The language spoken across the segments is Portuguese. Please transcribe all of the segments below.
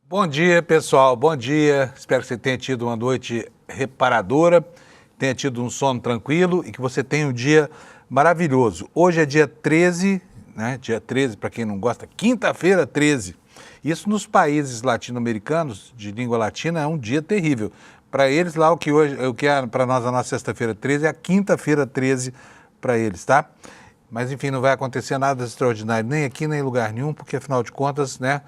Bom dia, pessoal. Bom dia. Espero que você tenha tido uma noite reparadora, tenha tido um sono tranquilo e que você tenha um dia maravilhoso. Hoje é dia 13, né? Dia 13, para quem não gosta, quinta-feira 13. Isso nos países latino-americanos de língua latina é um dia terrível. Para eles, lá o que é para nós a nossa sexta-feira 13 é a quinta-feira 13 para eles, tá? Mas enfim, não vai acontecer nada extraordinário nem aqui nem em lugar nenhum, porque afinal de contas, né?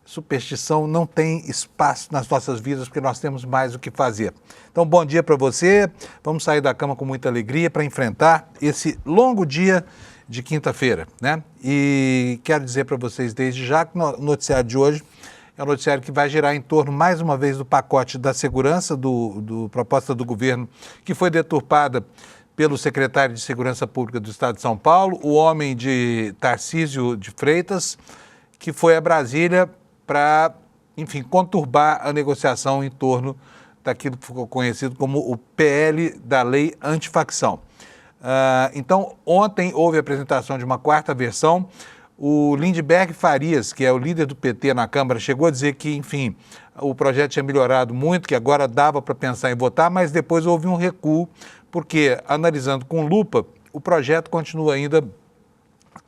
Superstição não tem espaço nas nossas vidas porque nós temos mais o que fazer. Então, bom dia para você. Vamos sair da cama com muita alegria para enfrentar esse longo dia de quinta-feira, né? E quero dizer para vocês desde já que o noticiário de hoje é um noticiário que vai girar em torno, mais uma vez, do pacote da segurança, do proposta do governo, que foi deturpada pelo secretário de Segurança Pública do Estado de São Paulo, o homem de Tarcísio de Freitas, que foi a Brasília para, enfim, conturbar a negociação em torno daquilo que ficou conhecido como o PL da Lei Antifacção. Então, ontem houve a apresentação de uma quarta versão. O Lindbergh Farias, que é o líder do PT na Câmara, chegou a dizer que, enfim, o projeto tinha melhorado muito, que agora dava para pensar em votar, mas depois houve um recuo, porque, analisando com lupa, o projeto continua ainda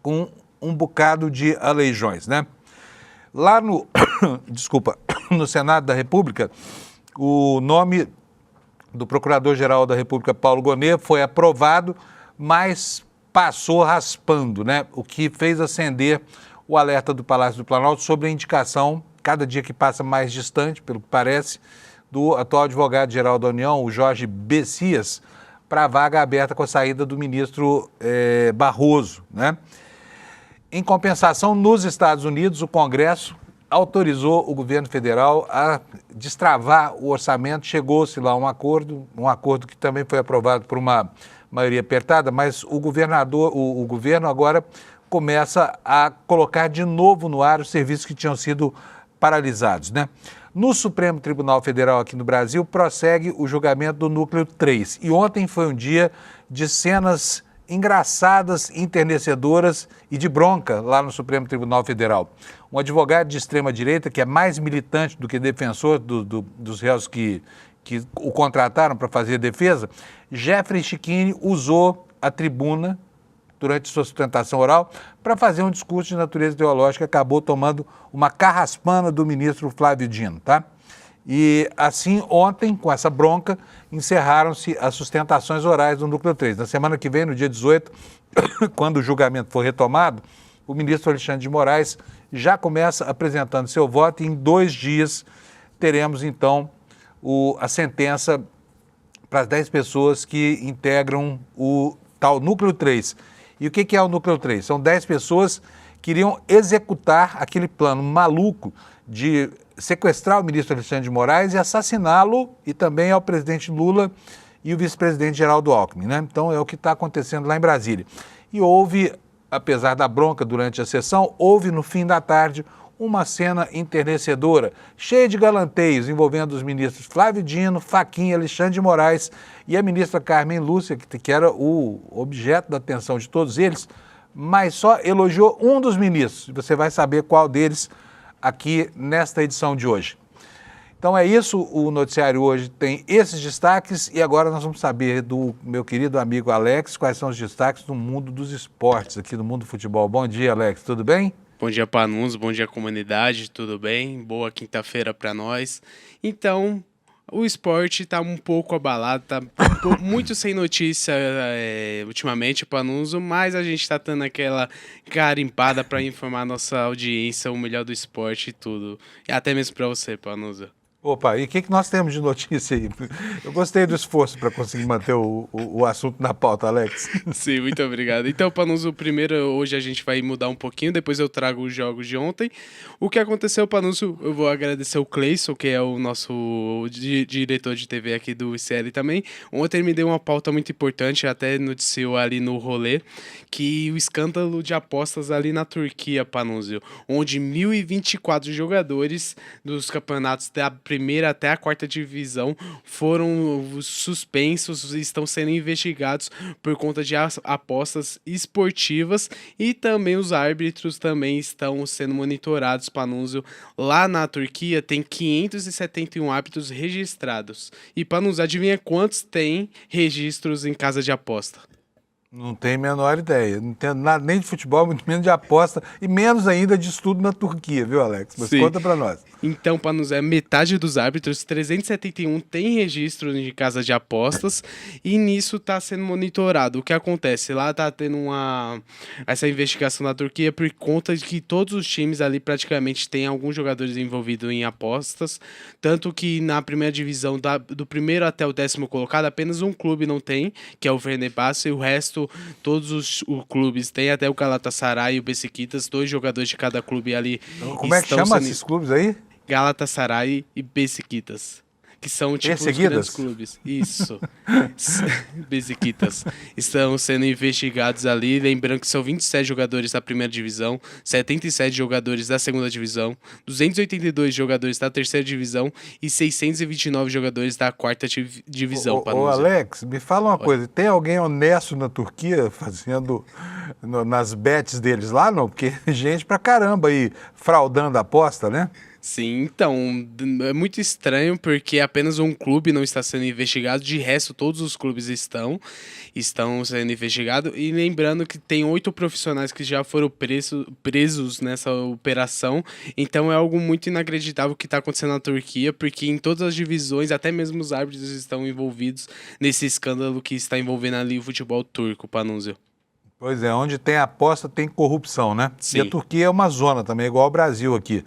com um bocado de aleijões, né? Lá no, no Senado da República, o nome do Procurador-Geral da República, Paulo Gonet, foi aprovado, mas passou raspando, né? O que fez acender o alerta do Palácio do Planalto sobre a indicação, cada dia que passa mais distante, pelo que parece, do atual advogado-geral da União, o Jorge Bessias, para a vaga aberta com a saída do ministro Barroso, né? Em compensação, nos Estados Unidos, o Congresso autorizou o governo federal a destravar o orçamento. Chegou-se lá a um acordo que também foi aprovado por uma maioria apertada, mas o governo agora começa a colocar de novo no ar os serviços que tinham sido paralisados, né? No Supremo Tribunal Federal aqui no Brasil, prossegue o julgamento do Núcleo 3. E ontem foi um dia de cenas engraçadas, enternecedoras e de bronca lá no Supremo Tribunal Federal. Um advogado de extrema-direita, que é mais militante do que defensor dos réus que o contrataram para fazer a defesa, Jeffrey Chiquini usou a tribuna durante sua sustentação oral para fazer um discurso de natureza ideológica, acabou tomando uma carraspana do ministro Flávio Dino, tá? E assim, ontem, com essa bronca, encerraram-se as sustentações orais do Núcleo 3. Na semana que vem, no dia 18, quando o julgamento for retomado, o ministro Alexandre de Moraes já começa apresentando seu voto e em 2 dias teremos, então, a sentença para as 10 pessoas que integram o tal Núcleo 3. E o que é o Núcleo 3? São 10 pessoas que iriam executar aquele plano maluco de sequestrar o ministro Alexandre de Moraes e assassiná-lo, e também ao presidente Lula e o vice-presidente Geraldo Alckmin, né? Então é o que está acontecendo lá em Brasília. E houve, apesar da bronca durante a sessão, houve no fim da tarde uma cena enternecedora, cheia de galanteios, envolvendo os ministros Flávio Dino, Fachin, Alexandre de Moraes e a ministra Carmen Lúcia, que era o objeto da atenção de todos eles, mas só elogiou um dos ministros. Você vai saber qual deles aqui nesta edição de hoje. Então é isso, o noticiário hoje tem esses destaques e agora nós vamos saber do meu querido amigo Alex quais são os destaques do mundo dos esportes, aqui no mundo do futebol. Bom dia, Alex, tudo bem? Bom dia, Panuso, bom dia, comunidade, tudo bem? Boa quinta-feira para nós. Então, o esporte está um pouco abalado, está muito sem notícia ultimamente, Panuso, mas a gente está dando aquela garimpada para informar a nossa audiência o melhor do esporte e tudo. E até mesmo para você, Panuso. Opa, e o que nós temos de notícia aí? Eu gostei do esforço para conseguir manter o assunto na pauta, Alex. Sim, muito obrigado. Então, Panuso, primeiro hoje a gente vai mudar um pouquinho, depois eu trago os jogos de ontem. O que aconteceu, Panuso, eu vou agradecer o Cleison, que é o nosso diretor de TV aqui do ICL também. Ontem ele me deu uma pauta muito importante, até noticiou ali no rolê, que o escândalo de apostas ali na Turquia, Panuso, onde 1.024 jogadores dos campeonatos da primeira até a quarta divisão foram suspensos e estão sendo investigados por conta de apostas esportivas, e também os árbitros também estão sendo monitorados, Panunzio. Lá na Turquia tem 571 árbitros registrados. E Panunzio, adivinha quantos tem registros em casa de aposta? Não tenho a menor ideia. Não entendo nada nem de futebol, muito menos de aposta e menos ainda de estudo na Turquia, viu, Alex? Mas Sim. Conta pra nós. Então, Panunzio, metade dos árbitros, 371, tem registro de casa de apostas, e nisso está sendo monitorado. O que acontece? Lá está tendo essa investigação na Turquia por conta de que todos os times ali praticamente têm alguns jogadores envolvidos em apostas, tanto que na primeira divisão, do primeiro até o 10º colocado, apenas um clube não tem, que é o Fenerbahçe, e o resto, todos os clubes têm, até o Galatasaray e o Beşiktaş, 2 jogadores de cada clube ali. Como é que chama esses clubes aí? Galatasaray e Beşiktaş, que são tipo os grandes clubes. Isso. Beşiktaş. Estão sendo investigados ali, lembrando que são 27 jogadores da primeira divisão, 77 jogadores da segunda divisão, 282 jogadores da terceira divisão e 629 jogadores da quarta divisão. Ô Alex, me fala uma coisa, tem alguém honesto na Turquia fazendo nas bets deles lá, não? Porque gente pra caramba aí fraudando a aposta, né? Sim, então, é muito estranho porque apenas um clube não está sendo investigado, de resto todos os clubes estão sendo investigados, e lembrando que tem 8 profissionais que já foram presos nessa operação, então é algo muito inacreditável que está acontecendo na Turquia, porque em todas as divisões, até mesmo os árbitros estão envolvidos nesse escândalo que está envolvendo ali o futebol turco, Panunzio. Pois é, onde tem aposta tem corrupção, né? Sim. E a Turquia é uma zona também, igual ao Brasil aqui.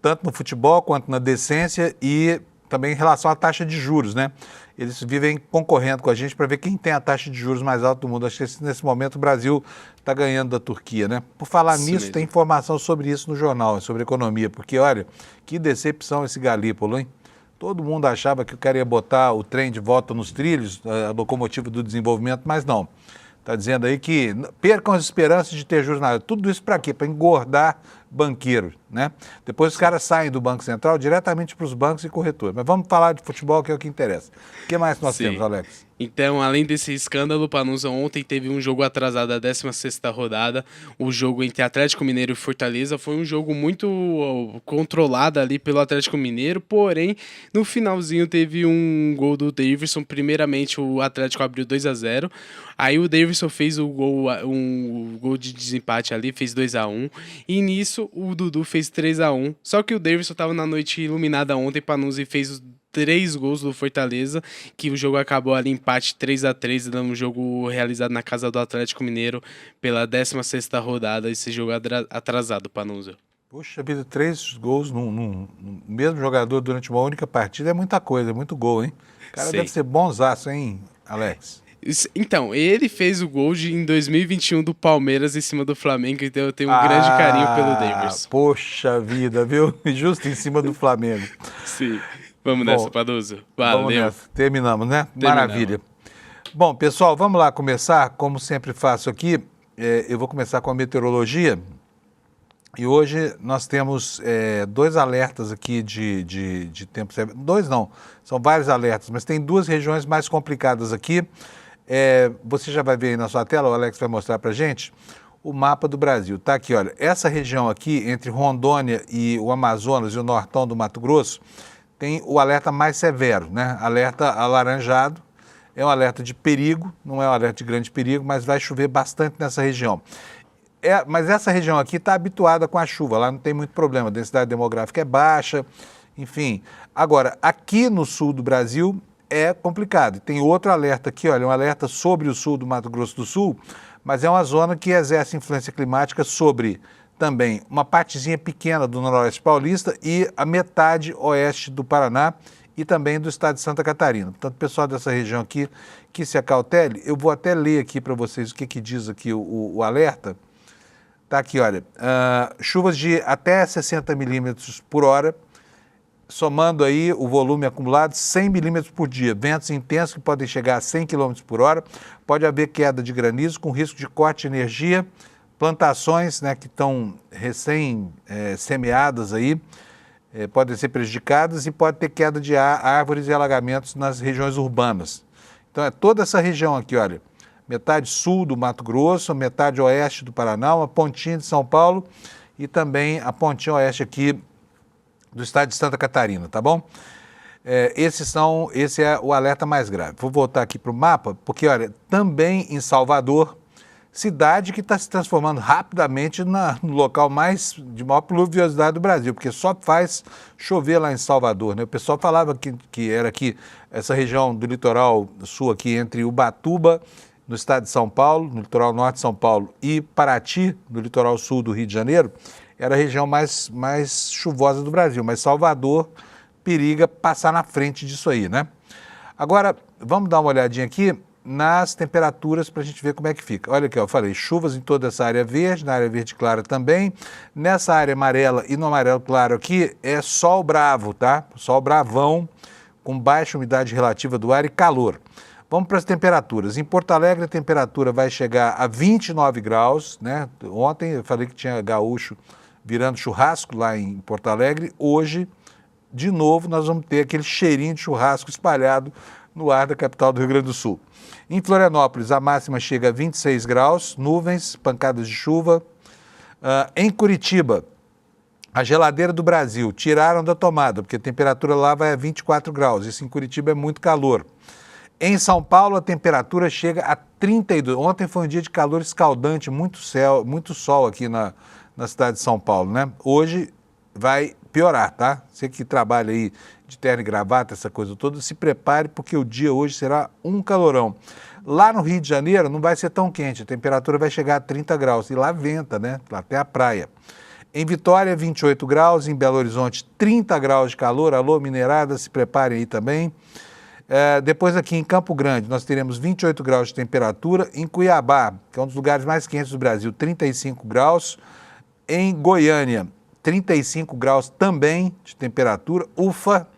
Tanto no futebol quanto na decência e também em relação à taxa de juros, né? Eles vivem concorrendo com a gente para ver quem tem a taxa de juros mais alta do mundo. Acho que nesse momento o Brasil está ganhando da Turquia, né? Por falar nisso, mesmo. Tem informação sobre isso no jornal, sobre economia, porque olha, que decepção esse Galípolo, hein? Todo mundo achava que o cara ia botar o trem de volta nos trilhos, a locomotiva do desenvolvimento, mas não. Está dizendo aí que percam as esperanças de ter juros nada. Tudo isso para quê? Para engordar banqueiro, né? Depois os caras saem do Banco Central diretamente para os bancos e corretores. Mas vamos falar de futebol, que é o que interessa. O que mais nós temos, Alex? Então, além desse escândalo, Panunzio, ontem teve um jogo atrasado da 16ª rodada, o jogo entre Atlético Mineiro e Fortaleza. Foi um jogo muito controlado ali pelo Atlético Mineiro, porém, no finalzinho teve um gol do Davidson. Primeiramente, o Atlético abriu 2-0, aí o Davidson fez um gol de desempate ali, fez 2-1, e nisso o Dudu fez 3-1. Só que o Davidson estava na noite iluminada ontem, Panunzio, e fez os 3 gols do Fortaleza, que o jogo acabou ali empate 3-3, dando um jogo realizado na casa do Atlético Mineiro pela 16ª rodada, esse jogo atrasado, Panunzio. Poxa vida, 3 gols num mesmo jogador durante uma única partida é muita coisa, é muito gol, hein? O cara deve ser bonzaço, hein, Alex? Então, ele fez o gol em 2021 do Palmeiras em cima do Flamengo, então eu tenho um grande carinho pelo Davidson. Poxa vida, viu? Justo em cima do Flamengo. Sim. Vamos nessa, Panunzio. Valeu. Vamos nessa. Terminamos, né? Maravilha. Bom, pessoal, vamos lá começar. Como sempre faço aqui, eu vou começar com a meteorologia. E hoje nós temos 2 alertas aqui de tempo. 2 não, são vários alertas, mas tem 2 regiões mais complicadas aqui. Você já vai ver aí na sua tela, o Alex vai mostrar pra gente o mapa do Brasil. Tá aqui, olha, essa região aqui, entre Rondônia e o Amazonas e o Nortão do Mato Grosso, tem o alerta mais severo, né? Alerta alaranjado, é um alerta de perigo, não é um alerta de grande perigo, mas vai chover bastante nessa região. Mas essa região aqui está habituada com a chuva, lá não tem muito problema, a densidade demográfica é baixa, enfim. Agora, aqui no sul do Brasil é complicado. Tem outro alerta aqui, olha, um alerta sobre o sul do Mato Grosso do Sul, mas é uma zona que exerce influência climática sobre também uma partezinha pequena do Noroeste Paulista e a metade oeste do Paraná e também do estado de Santa Catarina. Portanto, o pessoal dessa região aqui que se acautele, eu vou até ler aqui para vocês o que diz aqui o alerta. Está aqui, olha, chuvas de até 60 milímetros por hora, somando aí o volume acumulado 100 milímetros por dia. Ventos intensos que podem chegar a 100 quilômetros por hora, pode haver queda de granizo com risco de corte de energia, plantações, né, que estão recém semeadas aí, podem ser prejudicadas e pode ter queda de árvores e alagamentos nas regiões urbanas. Então é toda essa região aqui, olha, metade sul do Mato Grosso, metade oeste do Paraná, uma pontinha de São Paulo e também a pontinha oeste aqui do estado de Santa Catarina, tá bom? Esse é o alerta mais grave. Vou voltar aqui para o mapa, porque, olha, também em Salvador, cidade que está se transformando rapidamente no local de maior pluviosidade do Brasil, porque só faz chover lá em Salvador, né? O pessoal falava que era aqui, essa região do litoral sul aqui, entre Ubatuba, no estado de São Paulo, no litoral norte de São Paulo, e Paraty, no litoral sul do Rio de Janeiro, era a região mais chuvosa do Brasil, mas Salvador periga passar na frente disso aí, né? Agora, vamos dar uma olhadinha aqui nas temperaturas para a gente ver como é que fica. Olha aqui, eu falei, chuvas em toda essa área verde, na área verde clara também. Nessa área amarela e no amarelo claro aqui é sol bravo, tá? Sol bravão, com baixa umidade relativa do ar e calor. Vamos para as temperaturas. Em Porto Alegre a temperatura vai chegar a 29 graus, né? Ontem eu falei que tinha gaúcho virando churrasco lá em Porto Alegre. Hoje, de novo, nós vamos ter aquele cheirinho de churrasco espalhado no ar da capital do Rio Grande do Sul. Em Florianópolis, a máxima chega a 26 graus, nuvens, pancadas de chuva. Em Curitiba, a geladeira do Brasil, tiraram da tomada, porque a temperatura lá vai a 24 graus. Isso em Curitiba é muito calor. Em São Paulo, a temperatura chega a 32. Ontem foi um dia de calor escaldante, muito sol aqui na cidade de São Paulo, né? Hoje vai piorar, tá? Você que trabalha aí de terno e gravata, essa coisa toda, se prepare porque o dia hoje será um calorão. Lá no Rio de Janeiro não vai ser tão quente, a temperatura vai chegar a 30 graus e lá venta, né? Lá até a praia. Em Vitória, 28 graus, em Belo Horizonte, 30 graus de calor. Alô, minerada, se preparem aí também. Depois aqui em Campo Grande, nós teremos 28 graus de temperatura. Em Cuiabá, que é um dos lugares mais quentes do Brasil, 35 graus. Em Goiânia, 35 graus também de temperatura. Ufa!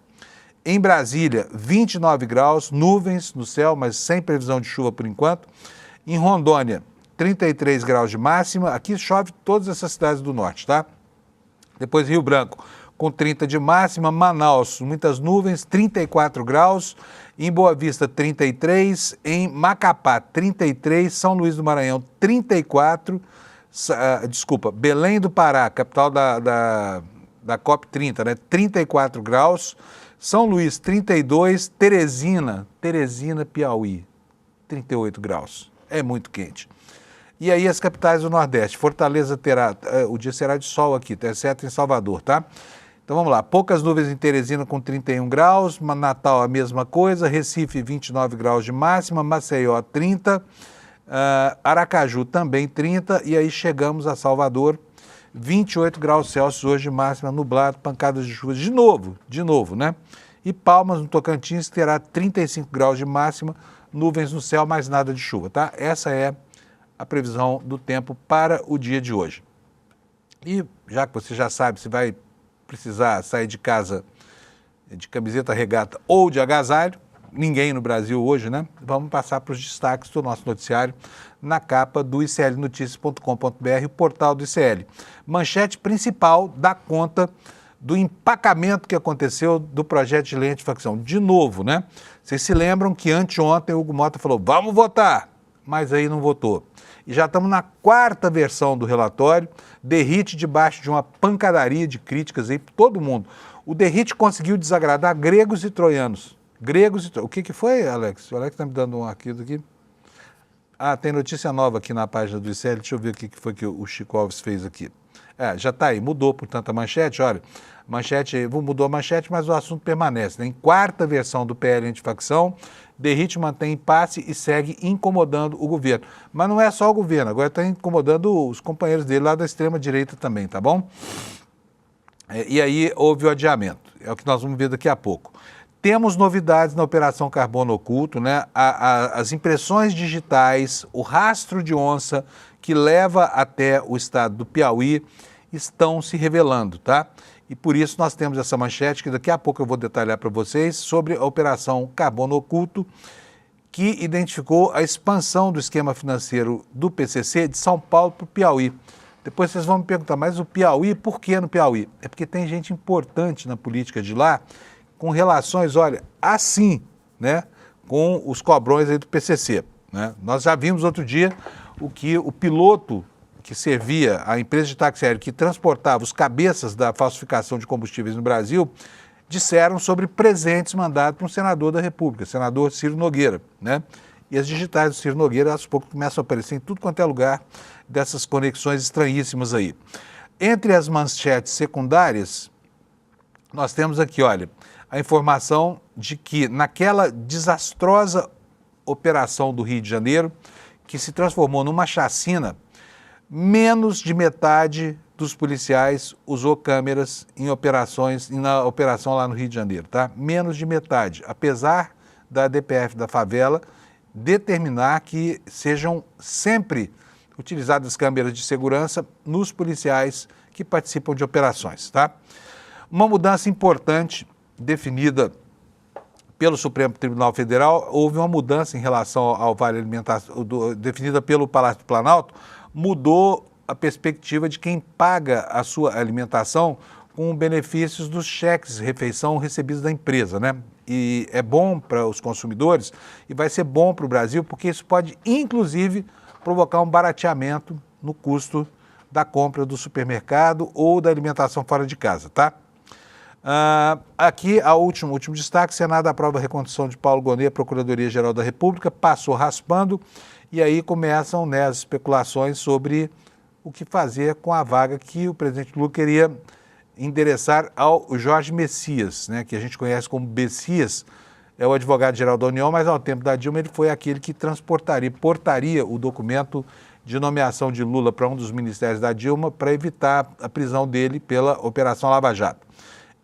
Em Brasília, 29 graus, nuvens no céu, mas sem previsão de chuva por enquanto. Em Rondônia, 33 graus de máxima. Aqui chove todas essas cidades do norte, tá? Depois Rio Branco, com 30 de máxima. Manaus, muitas nuvens, 34 graus. Em Boa Vista, 33. Em Macapá, 33. São Luís do Maranhão, 34. Belém do Pará, capital da COP30, né? 34 graus. São Luís, 32. Teresina, Piauí, 38 graus. É muito quente. E aí as capitais do Nordeste. Fortaleza o dia será de sol aqui, exceto em Salvador, tá? Então vamos lá, poucas nuvens em Teresina com 31 graus, Natal a mesma coisa, Recife 29 graus de máxima, Maceió 30, Aracaju também 30 e aí chegamos a Salvador, 28 graus Celsius hoje de máxima, nublado, pancadas de chuva de novo, né? E Palmas, no Tocantins, terá 35 graus de máxima, nuvens no céu, mas nada de chuva, tá? Essa é a previsão do tempo para o dia de hoje. E já que você já sabe se vai precisar sair de casa de camiseta regata ou de agasalho, ninguém no Brasil hoje, né? Vamos passar para os destaques do nosso noticiário na capa do iclnoticias.com.br, o portal do ICL. Manchete principal dá conta do empacamento que aconteceu do projeto de lei antifacção. De novo, né? Vocês se lembram que anteontem o Hugo Mota falou, vamos votar, mas aí não votou. E já estamos na quarta versão do relatório, Derrite debaixo de uma pancadaria de críticas aí por todo mundo. O Derrite conseguiu desagradar gregos e troianos. O que foi, Alex? O Alex está me dando um arquivo aqui. Tem notícia nova aqui na página do ICL, deixa eu ver o que foi que o Chico Alves fez aqui. Já está aí, mudou, portanto, a manchete, olha, mudou a manchete, mas o assunto permanece, né? Em quarta versão do PL antifacção, Derrite mantém impasse e segue incomodando o governo. Mas não é só o governo, agora está incomodando os companheiros dele lá da extrema-direita também, tá bom? E aí houve o adiamento, é o que nós vamos ver daqui a pouco. Temos novidades na Operação Carbono Oculto, né? As impressões digitais, o rastro de onça que leva até o estado do Piauí estão se revelando, tá? E por isso nós temos essa manchete que daqui a pouco eu vou detalhar para vocês sobre a Operação Carbono Oculto, que identificou a expansão do esquema financeiro do PCC de São Paulo para o Piauí. Depois vocês vão me perguntar, mas o Piauí, por que no Piauí? É porque tem gente importante na política de lá, com relações, olha, assim, né, com os cobrões aí do PCC, né? Nós já vimos outro dia o que o piloto que servia a empresa de táxi aéreo que transportava os cabeças da falsificação de combustíveis no Brasil, disseram sobre presentes mandados para um senador da República, senador Ciro Nogueira, né? E as digitais do Ciro Nogueira, aos poucos, começam a aparecer em tudo quanto é lugar dessas conexões estranhíssimas aí. Entre as manchetes secundárias, nós temos aqui, olha, a informação de que naquela desastrosa operação do Rio de Janeiro, que se transformou numa chacina, menos de metade dos policiais usou câmeras em operações, na operação lá no Rio de Janeiro, tá? Menos de metade, apesar da DPF da favela determinar que sejam sempre utilizadas câmeras de segurança nos policiais que participam de operações, tá? Uma mudança importante definida pelo Supremo Tribunal Federal, houve uma mudança em relação ao Vale Alimentação, definida pelo Palácio do Planalto, mudou a perspectiva de quem paga a sua alimentação com benefícios dos cheques de refeição recebidos da empresa, né? E é bom para os consumidores e vai ser bom para o Brasil, porque isso pode, inclusive, provocar um barateamento no custo da compra do supermercado ou da alimentação fora de casa, tá? Aqui, o último destaque: o Senado aprova a recondução de Paulo Gonet à Procuradoria-Geral da República, passou raspando, e aí começam, né, as especulações sobre o que fazer com a vaga que o presidente Lula queria endereçar ao Jorge Messias, né, que a gente conhece como Bessias, é o advogado-geral da União, mas ao tempo da Dilma ele foi aquele que portaria o documento de nomeação de Lula para um dos ministérios da Dilma para evitar a prisão dele pela Operação Lava Jato.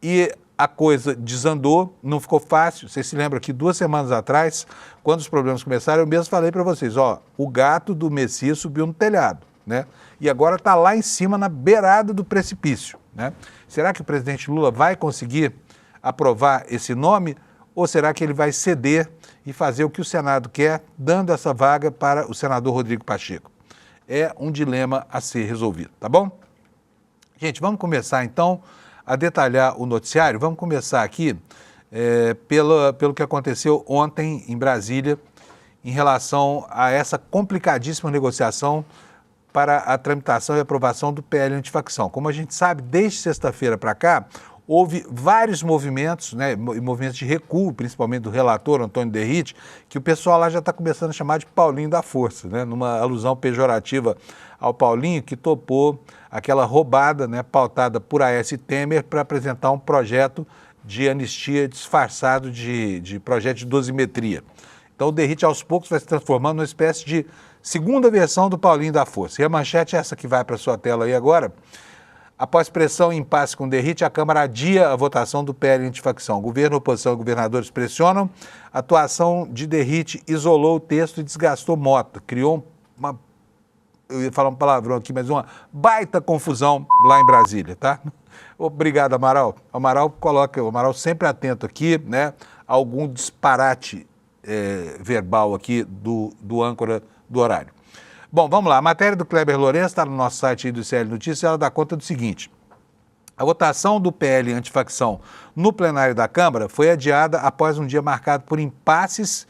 E a coisa desandou, não ficou fácil. Vocês se lembram que 2 semanas atrás, quando os problemas começaram, eu mesmo falei para vocês, ó, o gato do Messias subiu no telhado, né? E agora está lá em cima, na beirada do precipício, né? Será que o presidente Lula vai conseguir aprovar esse nome ou será que ele vai ceder e fazer o que o Senado quer, dando essa vaga para o senador Rodrigo Pacheco? É um dilema a ser resolvido, tá bom? Gente, vamos começar então a detalhar o noticiário. Vamos começar aqui pelo que aconteceu ontem em Brasília em relação a essa complicadíssima negociação para a tramitação e aprovação do PL antifacção. Como a gente sabe, desde sexta-feira para cá, houve vários movimentos, né, movimentos de recuo, principalmente do relator Antônio Derrite, que o pessoal lá já está começando a chamar de Paulinho da Força, né, numa alusão pejorativa ao Paulinho, que topou aquela roubada, né, pautada por Aécio Temer para apresentar um projeto de anistia disfarçado de projeto de dosimetria. Então o Derrite aos poucos vai se transformando numa espécie de segunda versão do Paulinho da Força. E a manchete é essa que vai para a sua tela aí agora. Após pressão e impasse com Derrite, a Câmara adia a votação do PL antifacção. Governo, oposição e governadores pressionam. A atuação de Derrite isolou o texto e desgastou Mota. Criou uma, eu ia falar um palavrão aqui, mas uma baita confusão lá em Brasília, tá? Obrigado, Amaral. O Amaral sempre atento aqui, né? Algum disparate verbal aqui do âncora do horário. Bom, vamos lá. A matéria do Kleber Lourenço está no nosso site aí do ICL Notícias, ela dá conta do seguinte: a votação do PL antifacção no plenário da Câmara foi adiada após um dia marcado por impasses,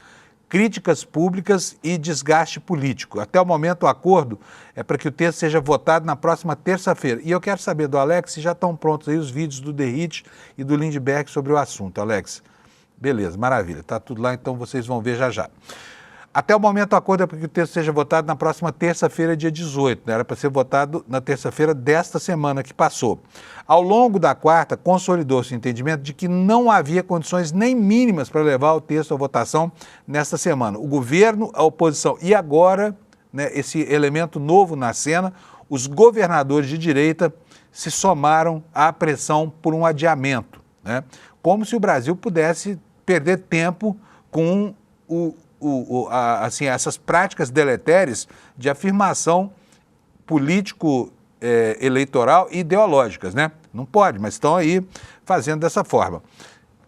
críticas públicas e desgaste político. Até o momento, o acordo é para que o texto seja votado na próxima terça-feira. E eu quero saber do Alex se já estão prontos aí os vídeos do Derrite e do Lindbergh sobre o assunto. Alex, beleza, maravilha. Está tudo lá, então vocês vão ver já já. Até o momento, o acordo é para que o texto seja votado na próxima terça-feira, dia 18. Né? Era para ser votado na terça-feira desta semana que passou. Ao longo da quarta, consolidou-se o entendimento de que não havia condições nem mínimas para levar o texto à votação nesta semana. O governo, a oposição e agora, né, esse elemento novo na cena, os governadores de direita se somaram à pressão por um adiamento, né? Como se o Brasil pudesse perder tempo com essas práticas deletérias de afirmação político-eleitoral e ideológicas, né? Não pode, mas estão aí fazendo dessa forma.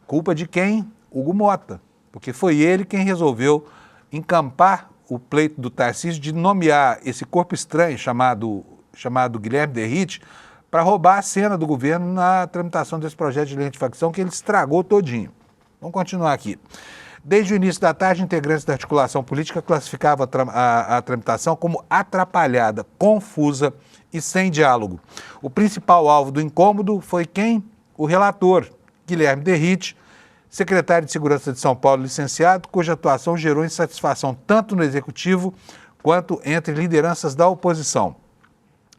Culpa de quem? Hugo Mota, porque foi ele quem resolveu encampar o pleito do Tarcísio de nomear esse corpo estranho chamado chamado Guilherme Derrite para roubar a cena do governo na tramitação desse projeto de lei antifacção que ele estragou todinho. Vamos continuar aqui. Desde o início da tarde, integrantes da articulação política classificavam a tramitação como atrapalhada, confusa e sem diálogo. O principal alvo do incômodo foi quem? O relator, Guilherme Derrite, secretário de Segurança de São Paulo, licenciado, cuja atuação gerou insatisfação tanto no Executivo quanto entre lideranças da oposição.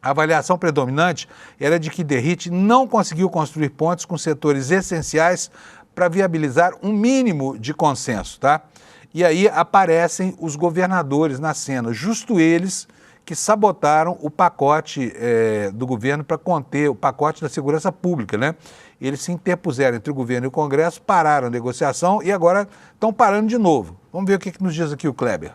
A avaliação predominante era de que Derrite não conseguiu construir pontes com setores essenciais para viabilizar um mínimo de consenso, tá? E aí aparecem os governadores na cena, justo eles que sabotaram o pacote do governo para conter o pacote da segurança pública, né? Eles se interpuseram entre o governo e o Congresso, pararam a negociação e agora estão parando de novo. Vamos ver o que nos diz aqui o Kleber.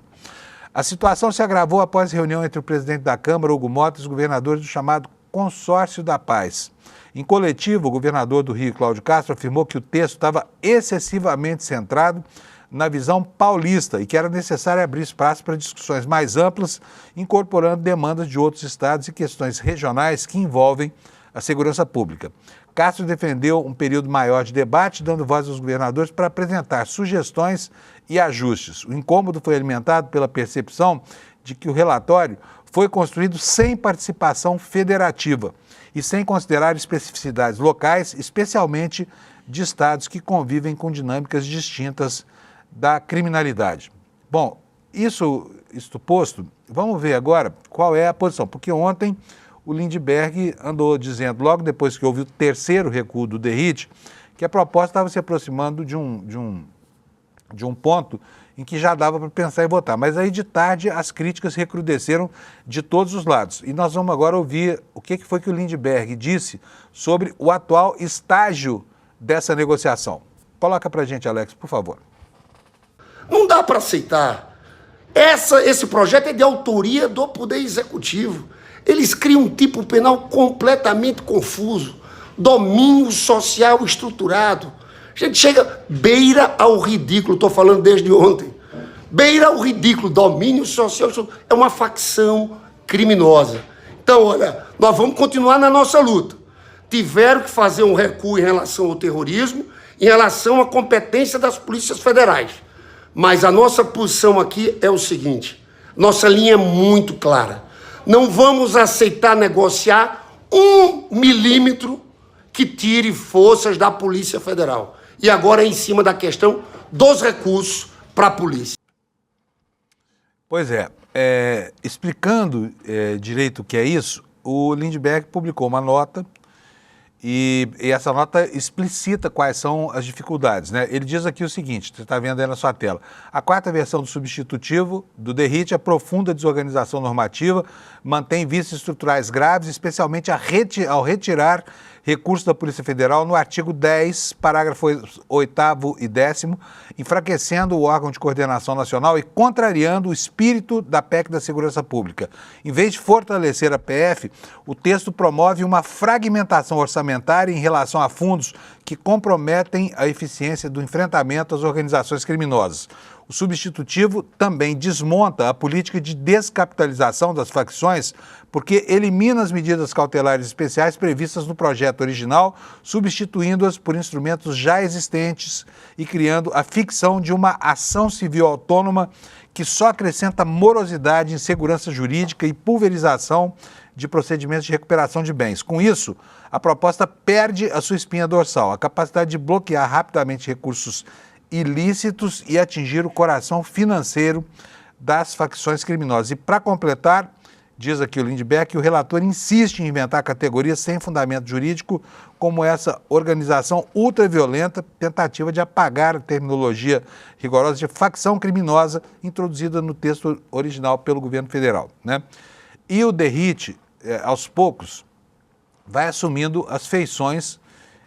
A situação se agravou após reunião entre o presidente da Câmara, Hugo Mota, e os governadores do chamado Consórcio da Paz. Em coletivo, o governador do Rio, Cláudio Castro, afirmou que o texto estava excessivamente centrado na visão paulista e que era necessário abrir espaço para discussões mais amplas, incorporando demandas de outros estados e questões regionais que envolvem a segurança pública. Castro defendeu um período maior de debate, dando voz aos governadores para apresentar sugestões e ajustes. O incômodo foi alimentado pela percepção de que o relatório foi construído sem participação federativa e sem considerar especificidades locais, especialmente de estados que convivem com dinâmicas distintas da criminalidade. Bom, isto posto, vamos ver agora qual é a posição, porque ontem o Lindbergh andou dizendo, logo depois que houve o terceiro recuo do Derrite, que a proposta estava se aproximando de um ponto em que já dava para pensar em votar. Mas aí de tarde as críticas recrudesceram de todos os lados. E nós vamos agora ouvir o que foi que o Lindbergh disse sobre o atual estágio dessa negociação. Coloca para a gente, Alex, por favor. Não dá para aceitar. Esse projeto é de autoria do Poder Executivo. Eles criam um tipo penal completamente confuso. Domínio social estruturado. A gente chega, beira ao ridículo, estou falando desde ontem. Beira ao ridículo, domínio social, é uma facção criminosa. Então, olha, nós vamos continuar na nossa luta. Tiveram que fazer um recuo em relação ao terrorismo, em relação à competência das polícias federais. Mas a nossa posição aqui é o seguinte, nossa linha é muito clara. Não vamos aceitar negociar 1 milímetro que tire forças da Polícia Federal. E agora é em cima da questão dos recursos para a polícia. Pois é, explicando direito o que é isso, o Lindbergh publicou uma nota e essa nota explicita quais são as dificuldades, né? Ele diz aqui o seguinte, você está vendo aí na sua tela, a quarta versão do substitutivo do Derrite aprofunda a desorganização normativa, mantém vícios estruturais graves, especialmente ao retirar recursos da Polícia Federal no artigo 10, parágrafo 8º e 10º, enfraquecendo o órgão de coordenação nacional e contrariando o espírito da PEC da Segurança Pública. Em vez de fortalecer a PF, o texto promove uma fragmentação orçamentária em relação a fundos que comprometem a eficiência do enfrentamento às organizações criminosas. O substitutivo também desmonta a política de descapitalização das facções porque elimina as medidas cautelares especiais previstas no projeto original, substituindo-as por instrumentos já existentes e criando a ficção de uma ação civil autônoma que só acrescenta morosidade, insegurança jurídica e pulverização de procedimentos de recuperação de bens. Com isso, a proposta perde a sua espinha dorsal, a capacidade de bloquear rapidamente recursos ilícitos e atingir o coração financeiro das facções criminosas. E para completar, diz aqui o Lindbergh, que o relator insiste em inventar categorias sem fundamento jurídico, como essa organização ultraviolenta, tentativa de apagar a terminologia rigorosa de facção criminosa introduzida no texto original pelo governo federal, né? E o Derrite, aos poucos, vai assumindo as feições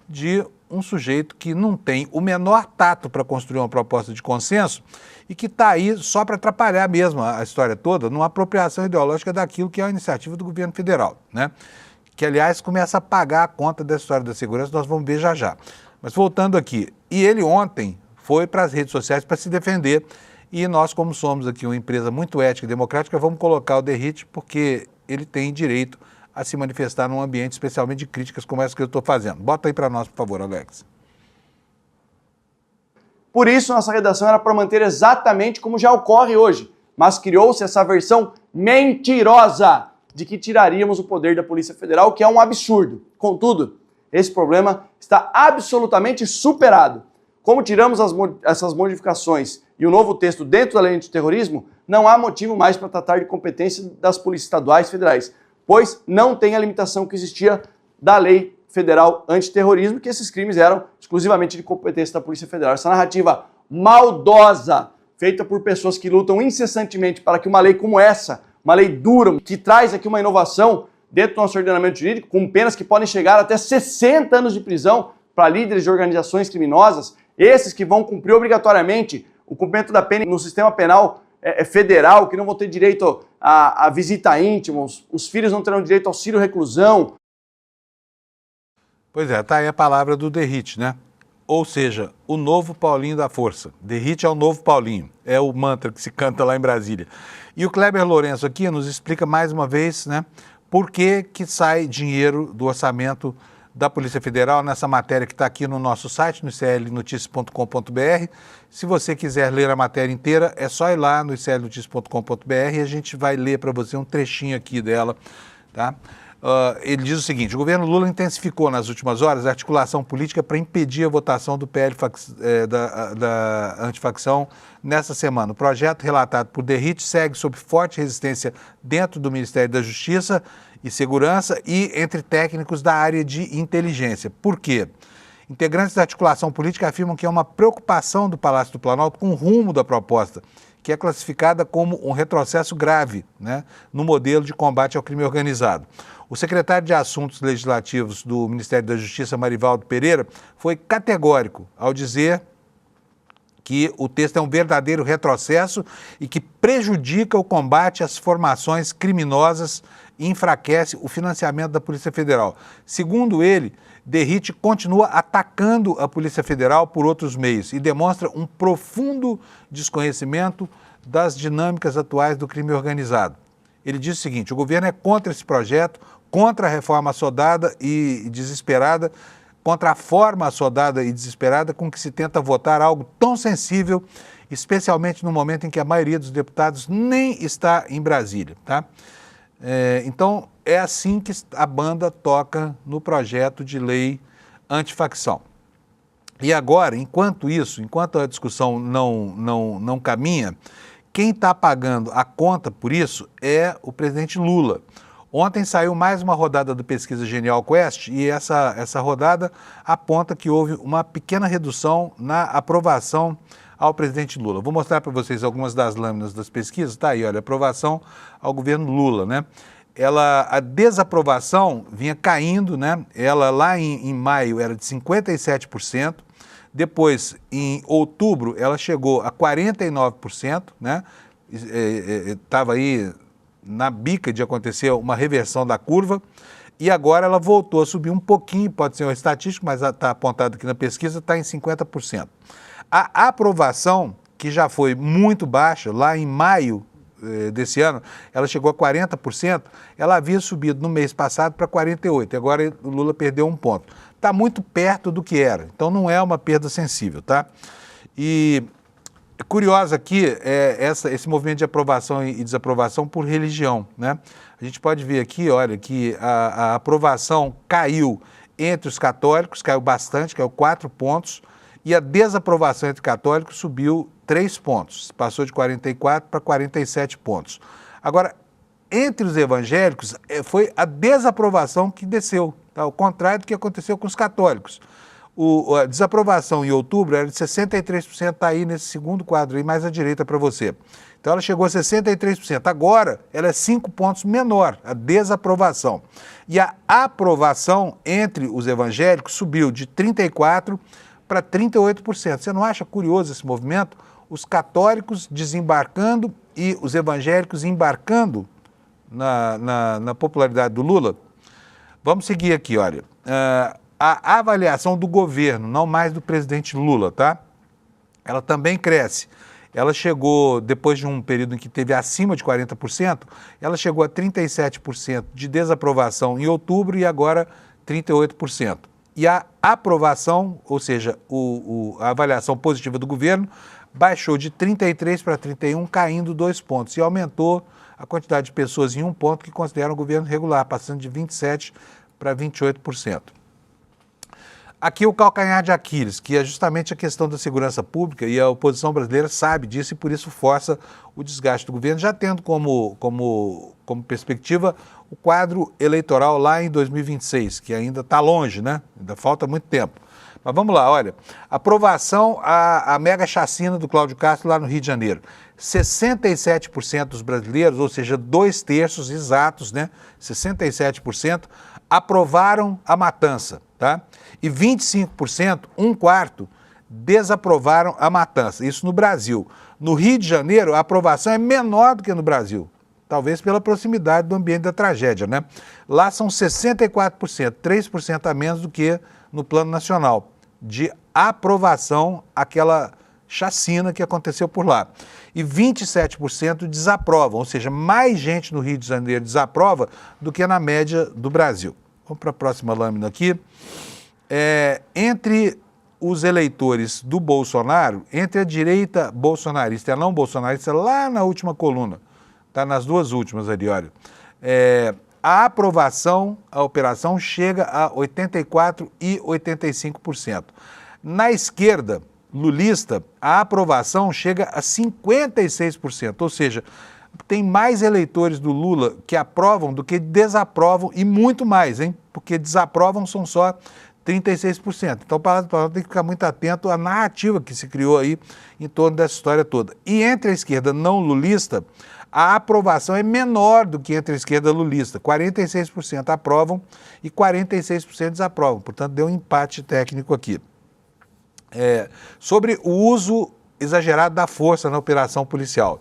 de um sujeito que não tem o menor tato para construir uma proposta de consenso e que está aí só para atrapalhar mesmo a história toda numa apropriação ideológica daquilo que é a iniciativa do governo federal, né? Que, aliás, começa a pagar a conta dessa história da segurança, nós vamos ver já já. Mas voltando aqui, e ele ontem foi para as redes sociais para se defender e nós, como somos aqui uma empresa muito ética e democrática, vamos colocar o Derrite porque ele tem direito a se manifestar num ambiente especialmente de críticas como essa que eu estou fazendo. Bota aí para nós, por favor, Alex. Por isso, nossa redação era para manter exatamente como já ocorre hoje, mas criou-se essa versão mentirosa de que tiraríamos o poder da Polícia Federal, que é um absurdo. Contudo, esse problema está absolutamente superado. Como tiramos essas modificações e o novo texto dentro da lei antiterrorismo, não há motivo mais para tratar de competência das polícias estaduais e federais, pois não tem a limitação que existia da lei federal antiterrorismo, que esses crimes eram exclusivamente de competência da Polícia Federal. Essa narrativa maldosa, feita por pessoas que lutam incessantemente para que uma lei como essa, uma lei dura, que traz aqui uma inovação dentro do nosso ordenamento jurídico, com penas que podem chegar até 60 anos de prisão para líderes de organizações criminosas, esses que vão cumprir obrigatoriamente o cumprimento da pena no sistema penal federal, que não vão ter direito à visita íntima, os filhos não terão direito ao auxílio reclusão. Pois é, tá aí a palavra do Derrite, né? Ou seja, o novo Paulinho da Força. Derrite é o novo Paulinho, é o mantra que se canta lá em Brasília. E o Kleber Lourenço aqui nos explica mais uma vez, né, por que sai dinheiro do orçamento da Polícia Federal nessa matéria que está aqui no nosso site, no iclnoticias.com.br. Se você quiser ler a matéria inteira, é só ir lá no iclnoticias.com.br e a gente vai ler para você um trechinho aqui dela, tá? Ele diz o seguinte: o governo Lula intensificou nas últimas horas a articulação política para impedir a votação do PL da antifacção nesta semana. O projeto relatado por Derrite segue sob forte resistência dentro do Ministério da Justiça e Segurança e entre técnicos da área de inteligência. Por quê? Integrantes da articulação política afirmam que é uma preocupação do Palácio do Planalto com o rumo da proposta, que é classificada como um retrocesso grave, né, no modelo de combate ao crime organizado. O secretário de Assuntos Legislativos do Ministério da Justiça, Marivaldo Pereira, foi categórico ao dizer que o texto é um verdadeiro retrocesso e que prejudica o combate às formações criminosas e enfraquece o financiamento da Polícia Federal. Segundo ele, Derrite continua atacando a Polícia Federal por outros meios e demonstra um profundo desconhecimento das dinâmicas atuais do crime organizado. Ele diz o seguinte: o governo é contra esse projeto, contra a reforma assodada e desesperada, contra a forma assodada e desesperada com que se tenta votar algo tão sensível, especialmente no momento em que a maioria dos deputados nem está em Brasília, tá? Então, é assim que a banda toca no projeto de lei antifacção. E agora, enquanto a discussão não caminha, quem está pagando a conta por isso é o presidente Lula. Ontem saiu mais uma rodada do Pesquisa Genial Quest e essa rodada aponta que houve uma pequena redução na aprovação ao presidente Lula. Vou mostrar para vocês algumas das lâminas das pesquisas. Tá aí, olha, aprovação ao governo Lula, né? A desaprovação vinha caindo, né? Ela lá em maio era de 57%, depois em outubro ela chegou a 49%, né? Estava aí na bica de acontecer uma reversão da curva, e agora ela voltou a subir um pouquinho, pode ser uma estatística, mas está apontado aqui na pesquisa, está em 50%. A aprovação, que já foi muito baixa, lá em maio desse ano, ela chegou a 40%, ela havia subido no mês passado para 48%, agora o Lula perdeu um ponto. Está muito perto do que era, então não é uma perda sensível, tá? E curioso aqui esse movimento de aprovação e desaprovação por religião, né? A gente pode ver aqui, olha, que a aprovação caiu entre os católicos, caiu bastante, caiu 4 pontos, e a desaprovação entre católicos subiu 3 pontos, passou de 44 para 47 pontos. Agora, entre os evangélicos, foi a desaprovação que desceu, tá? Ao contrário do que aconteceu com os católicos. A desaprovação em outubro era de 63%, está aí nesse segundo quadro aí, mais à direita para você. Então ela chegou a 63%. Agora ela é 5 pontos menor, a desaprovação. E a aprovação entre os evangélicos subiu de 34% para 38%. Você não acha curioso esse movimento? Os católicos desembarcando e os evangélicos embarcando na popularidade do Lula? Vamos seguir aqui, olha. A avaliação do governo, não mais do presidente Lula, tá? Ela também cresce. ela chegou, depois de um período em que teve acima de 40%, ela chegou a 37% de desaprovação em outubro e agora 38%. E a aprovação, ou seja, a avaliação positiva do governo, baixou de 33 para 31, caindo 2 pontos, e aumentou a quantidade de pessoas em 1 ponto que consideram o governo regular, passando de 27% para 28%. Aqui o calcanhar de Aquiles, que é justamente a questão da segurança pública, e a oposição brasileira sabe disso e por isso força o desgaste do governo, já tendo como perspectiva o quadro eleitoral lá em 2026, que ainda está longe, né? Ainda falta muito tempo. Mas vamos lá, olha, aprovação à mega chacina do Cláudio Castro lá no Rio de Janeiro. 67% dos brasileiros, ou seja, 2/3 exatos, né? 67%, aprovaram a matança, tá? E 25%, 1/4, desaprovaram a matança. Isso no Brasil. No Rio de Janeiro, a aprovação é menor do que no Brasil. Talvez pela proximidade do ambiente da tragédia, né? Lá são 64%, 3% a menos do que no plano nacional, de aprovação àquela chacina que aconteceu por lá. E 27% desaprovam, ou seja, mais gente no Rio de Janeiro desaprova do que na média do Brasil. Vamos para a próxima lâmina aqui. Entre os eleitores do Bolsonaro, entre a direita bolsonarista e a não bolsonarista, lá na última coluna, tá nas duas últimas ali, olha, a aprovação, a operação chega a 84% e 85%. Na esquerda lulista, a aprovação chega a 56%, ou seja, tem mais eleitores do Lula que aprovam do que desaprovam, e muito mais, hein? Porque desaprovam são só 36%. Então, o Palácio do Planalto tem que ficar muito atento à narrativa que se criou aí em torno dessa história toda. E entre a esquerda não lulista, a aprovação é menor do que entre a esquerda lulista. 46% aprovam e 46% desaprovam. Portanto, deu um empate técnico aqui. Sobre o uso exagerado da força na operação policial.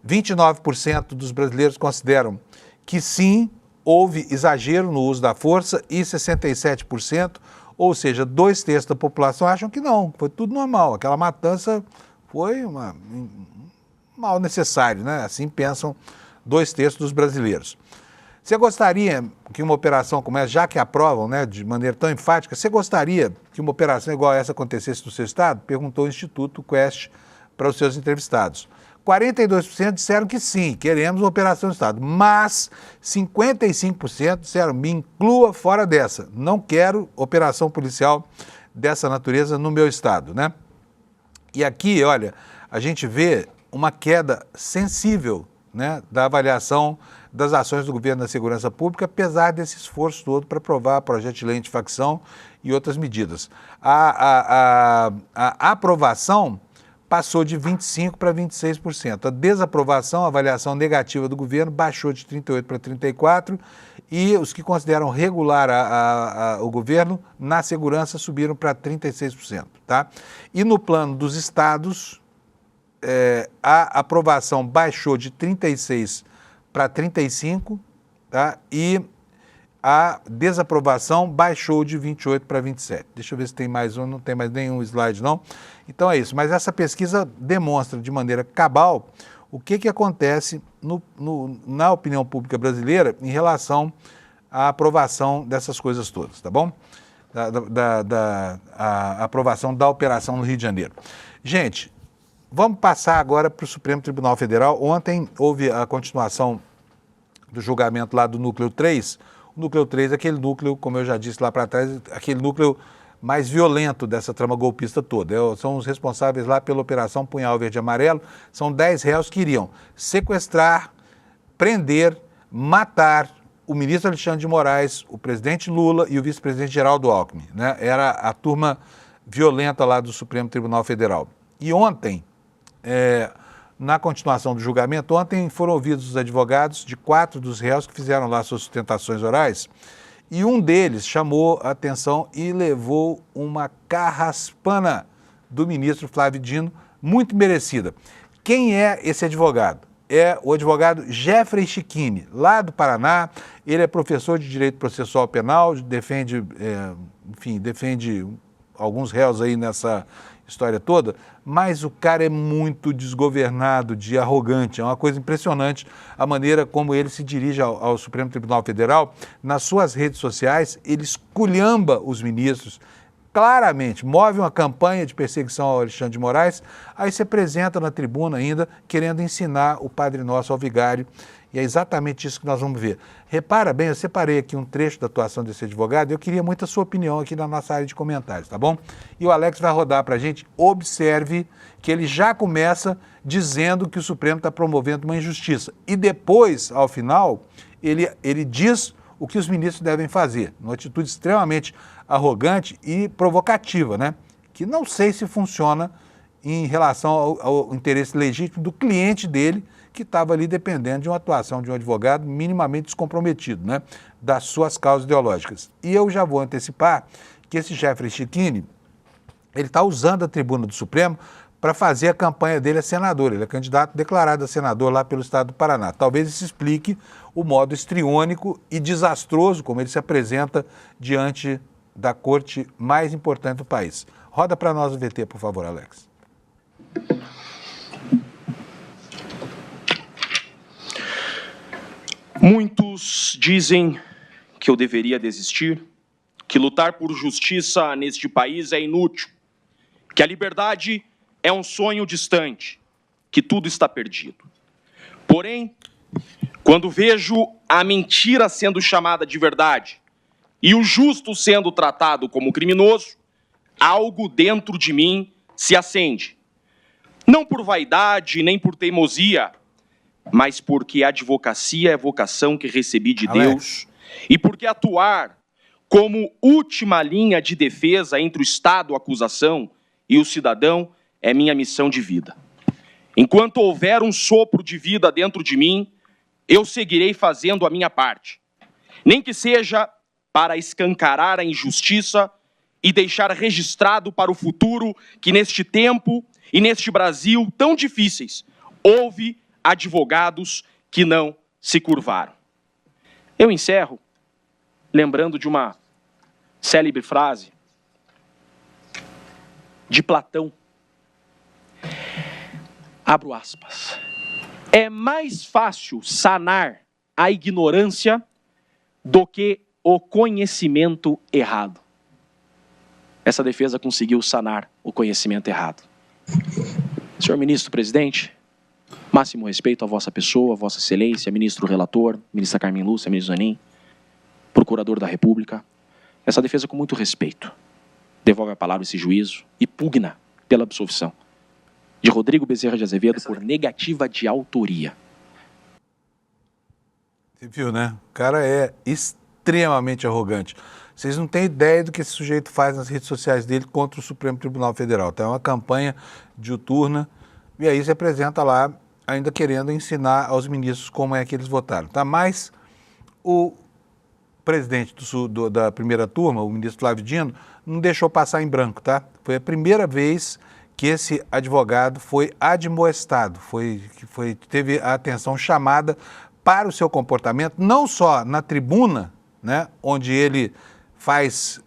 29% dos brasileiros consideram que sim, houve exagero no uso da força, e 67%, ou seja, 2/3 da população, acham que não, foi tudo normal. Aquela matança foi um mal necessário, né? Assim pensam 2/3 dos brasileiros. Você gostaria que uma operação como essa, já que aprovam, né, de maneira tão enfática, você gostaria que uma operação igual a essa acontecesse no seu estado? Perguntou o Instituto Quest para os seus entrevistados. 42% disseram que sim, queremos uma operação no estado, mas 55% disseram, me inclua fora dessa, não quero operação policial dessa natureza no meu estado, né? E aqui, olha, a gente vê uma queda sensível, né, da avaliação das ações do governo da segurança pública, apesar desse esforço todo para aprovar projeto de lei antifacção e outras medidas. A aprovação passou de 25% para 26%. A desaprovação, a avaliação negativa do governo, baixou de 38% para 34%, e os que consideram regular o governo na segurança subiram para 36%. Tá? E no plano dos estados, a aprovação baixou de 36% para 35%, tá? E a desaprovação baixou de 28% para 27%. Deixa eu ver se tem mais um, não tem mais nenhum slide não. Então é isso, mas essa pesquisa demonstra de maneira cabal o que acontece na opinião pública brasileira em relação à aprovação dessas coisas todas, tá bom? A aprovação da operação no Rio de Janeiro. Gente, vamos passar agora para o Supremo Tribunal Federal. Ontem houve a continuação do julgamento lá do Núcleo 3. O Núcleo 3 é aquele núcleo, como eu já disse lá para trás, aquele núcleo mais violento dessa trama golpista toda. São os responsáveis lá pela Operação Punhal Verde e Amarelo. São 10 réus que iriam sequestrar, prender, matar o ministro Alexandre de Moraes, o presidente Lula e o vice-presidente Geraldo Alckmin, né? Era a turma violenta lá do Supremo Tribunal Federal. E ontem, na continuação do julgamento, ontem foram ouvidos os advogados de 4 dos réus que fizeram lá suas sustentações orais, e um deles chamou a atenção e levou uma carraspana do ministro Flávio Dino, muito merecida. Quem é esse advogado? É o advogado Jeffrey Chiquini, lá do Paraná. Ele é professor de Direito Processual Penal, defende alguns réus aí nessa história toda, mas o cara é muito desgovernado, de arrogante. É uma coisa impressionante a maneira como ele se dirige ao Supremo Tribunal Federal. Nas suas redes sociais, ele esculhamba os ministros, claramente, move uma campanha de perseguição ao Alexandre de Moraes, aí se apresenta na tribuna ainda querendo ensinar o Padre Nosso ao vigário. E é exatamente isso que nós vamos ver. Repara bem, eu separei aqui um trecho da atuação desse advogado e eu queria muito a sua opinião aqui na nossa área de comentários, tá bom? E o Alex vai rodar para a gente. Observe que ele já começa dizendo que o Supremo está promovendo uma injustiça. E depois, ao final, ele diz o que os ministros devem fazer, numa atitude extremamente arrogante e provocativa, né? Que não sei se funciona em relação ao interesse legítimo do cliente dele, que estava ali dependendo de uma atuação de um advogado minimamente descomprometido, né, das suas causas ideológicas. E eu já vou antecipar que esse Jeffrey Schichini, ele está usando a tribuna do Supremo para fazer a campanha dele a senador. Ele é candidato declarado a senador lá pelo estado do Paraná. Talvez isso explique o modo histriônico e desastroso como ele se apresenta diante da corte mais importante do país. Roda para nós o VT, por favor, Alex. Muitos dizem que eu deveria desistir, que lutar por justiça neste país é inútil, que a liberdade é um sonho distante, que tudo está perdido. Porém, quando vejo a mentira sendo chamada de verdade e o justo sendo tratado como criminoso, algo dentro de mim se acende. Não por vaidade nem por teimosia, mas porque a advocacia é a vocação que recebi de Deus e porque atuar como última linha de defesa entre o Estado, a acusação, e o cidadão é minha missão de vida. Enquanto houver um sopro de vida dentro de mim, eu seguirei fazendo a minha parte. Nem que seja para escancarar a injustiça e deixar registrado para o futuro que neste tempo e neste Brasil tão difíceis, houve advogados que não se curvaram. Eu encerro lembrando de uma célebre frase de Platão. Abro aspas. É mais fácil sanar a ignorância do que o conhecimento errado. Essa defesa conseguiu sanar o conhecimento errado. Senhor ministro presidente, máximo respeito à vossa pessoa, vossa excelência, ministro relator, ministra Carmen Lúcia, ministro Zanin, procurador da República. Essa defesa com muito respeito devolve a palavra esse juízo e pugna pela absolvição de Rodrigo Bezerra de Azevedo por negativa de autoria. Você viu, né? O cara é extremamente arrogante. Vocês não têm ideia do que esse sujeito faz nas redes sociais dele contra o Supremo Tribunal Federal. Tá? É uma campanha diuturna e aí se apresenta lá ainda querendo ensinar aos ministros como é que eles votaram. Tá? Mas o presidente da primeira turma, o ministro Flávio Dino, não deixou passar em branco. Tá? Foi a primeira vez que esse advogado foi admoestado, teve a atenção chamada para o seu comportamento, não só na tribuna, né, onde ele faz